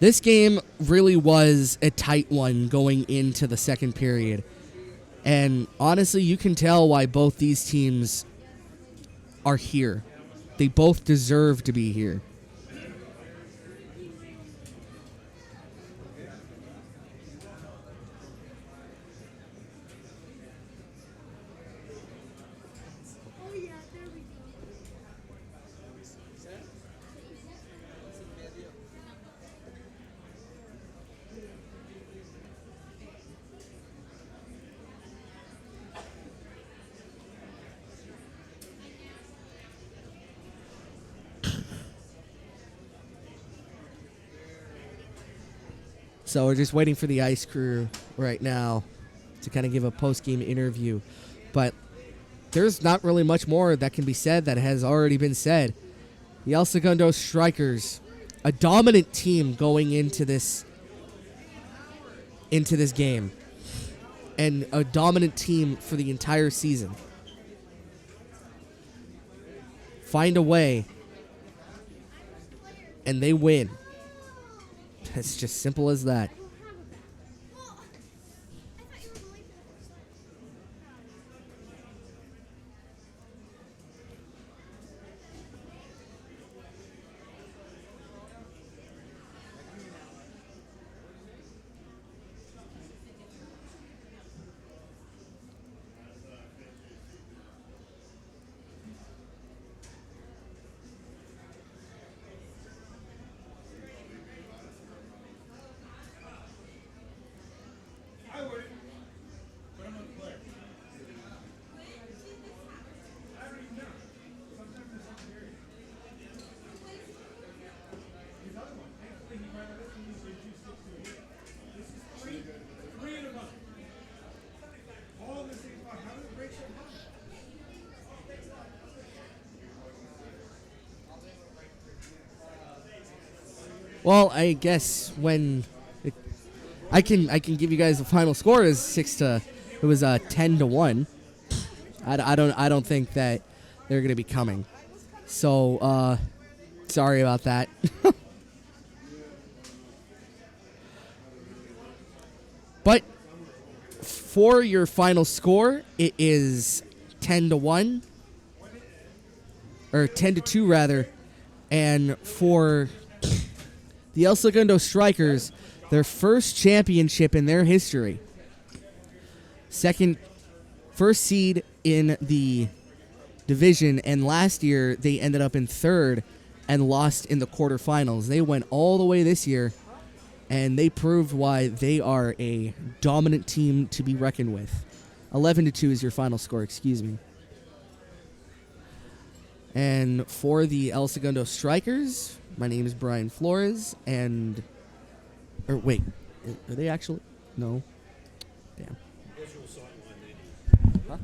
This game really was a tight one going into the second period. And honestly, you can tell why both these teams are here. They both deserve to be here. So we're just waiting for the ice crew right now to kind of give a post-game interview. But there's not really much more that can be said that has already been said. The El Segundo Strikers, a dominant team going into this game, and a dominant team for the entire season. Find a way, and they win. It's just simple as that. Well, I guess when I can give you guys the final score is 10-1. I don't think that they're going to be coming. So sorry about that. But for your final score, it is 10-1 or 10-2 rather, and for the El Segundo Strikers, their first championship in their history. First seed in the division, and last year they ended up in third and lost in the quarterfinals. They went all the way this year, and they proved why they are a dominant team to be reckoned with. 11-2 is your final score, excuse me. And for the El Segundo Strikers, my name is Brian Flores, and... Or wait, are they actually? No. Damn. What's your sight line then? Huh?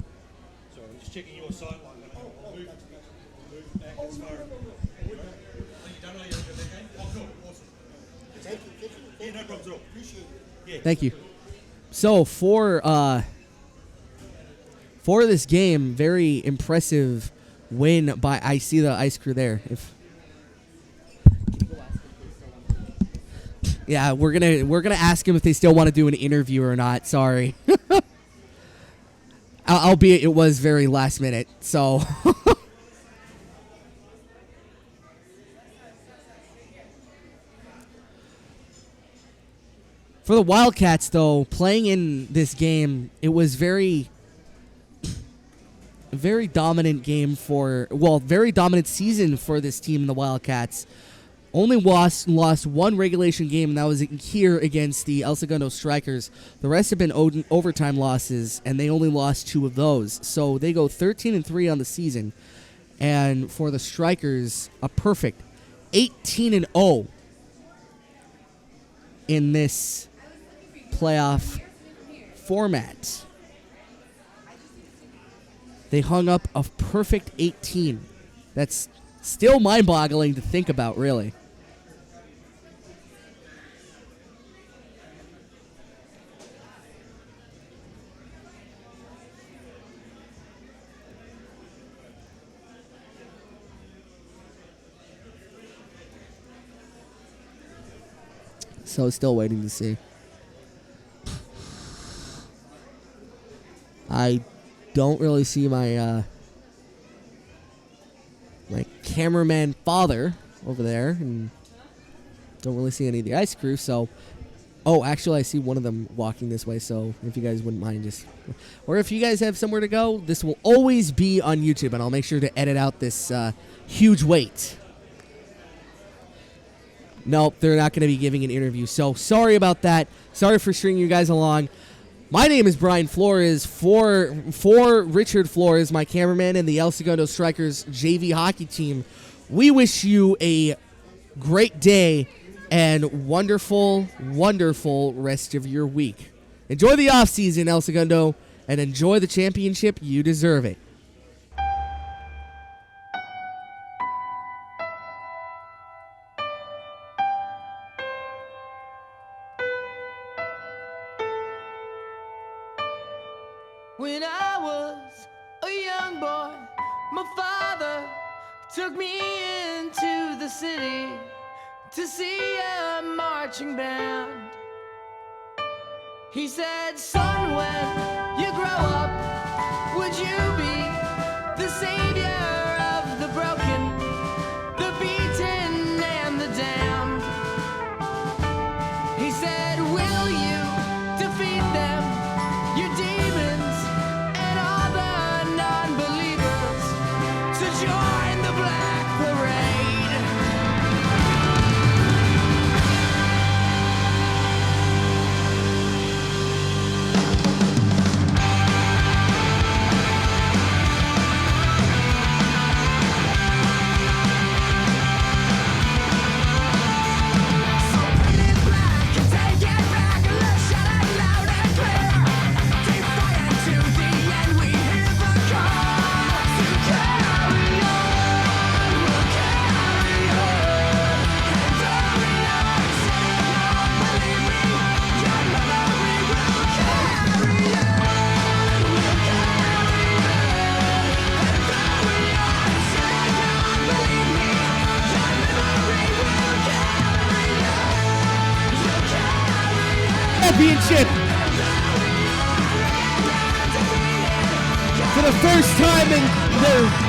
Sorry, I'm just checking your sight line. I'll move back as far as... Are you done? Are you okay? Oh, cool. Awesome. Thank you. Yeah, no problems at all. Appreciate it. Yeah. Thank you. So for this game, very impressive win by, I see the ice crew there. Yeah, we're gonna ask him if they still want to do an interview or not. Sorry, albeit it was very last minute. So for the Wildcats, though, playing in this game, it was very dominant game very dominant season for this team, the Wildcats. Only lost one regulation game, and that was here against the El Segundo Strikers. The rest have been overtime losses, and they only lost 2 of those. So they go 13-3 on the season. And for the Strikers, a perfect 18-0 in this playoff format. They hung up a perfect 18. That's still mind-boggling to think about, really. So still waiting to see. I don't really see my my cameraman father over there, and don't really see any of the ice crew. So, oh, actually, I see one of them walking this way. So, if you guys wouldn't mind, or if you guys have somewhere to go, this will always be on YouTube, and I'll make sure to edit out this huge wait. Nope, they're not going to be giving an interview. So, sorry about that. Sorry for stringing you guys along. My name is Brian Flores for Richard Flores, my cameraman, and the Segundo Strikers JV hockey team. We wish you a great day and wonderful, wonderful rest of your week. Enjoy the offseason, Segundo, and enjoy the championship. You deserve it. When I was a young boy, my father took me into the city to see a marching band. He said, son, when you grow up, would you be the savior of the broken, the beaten, and the damned? He said, will you defeat them, your demons, and all the non-believers, to join the Black Parade? Championship for the first time in the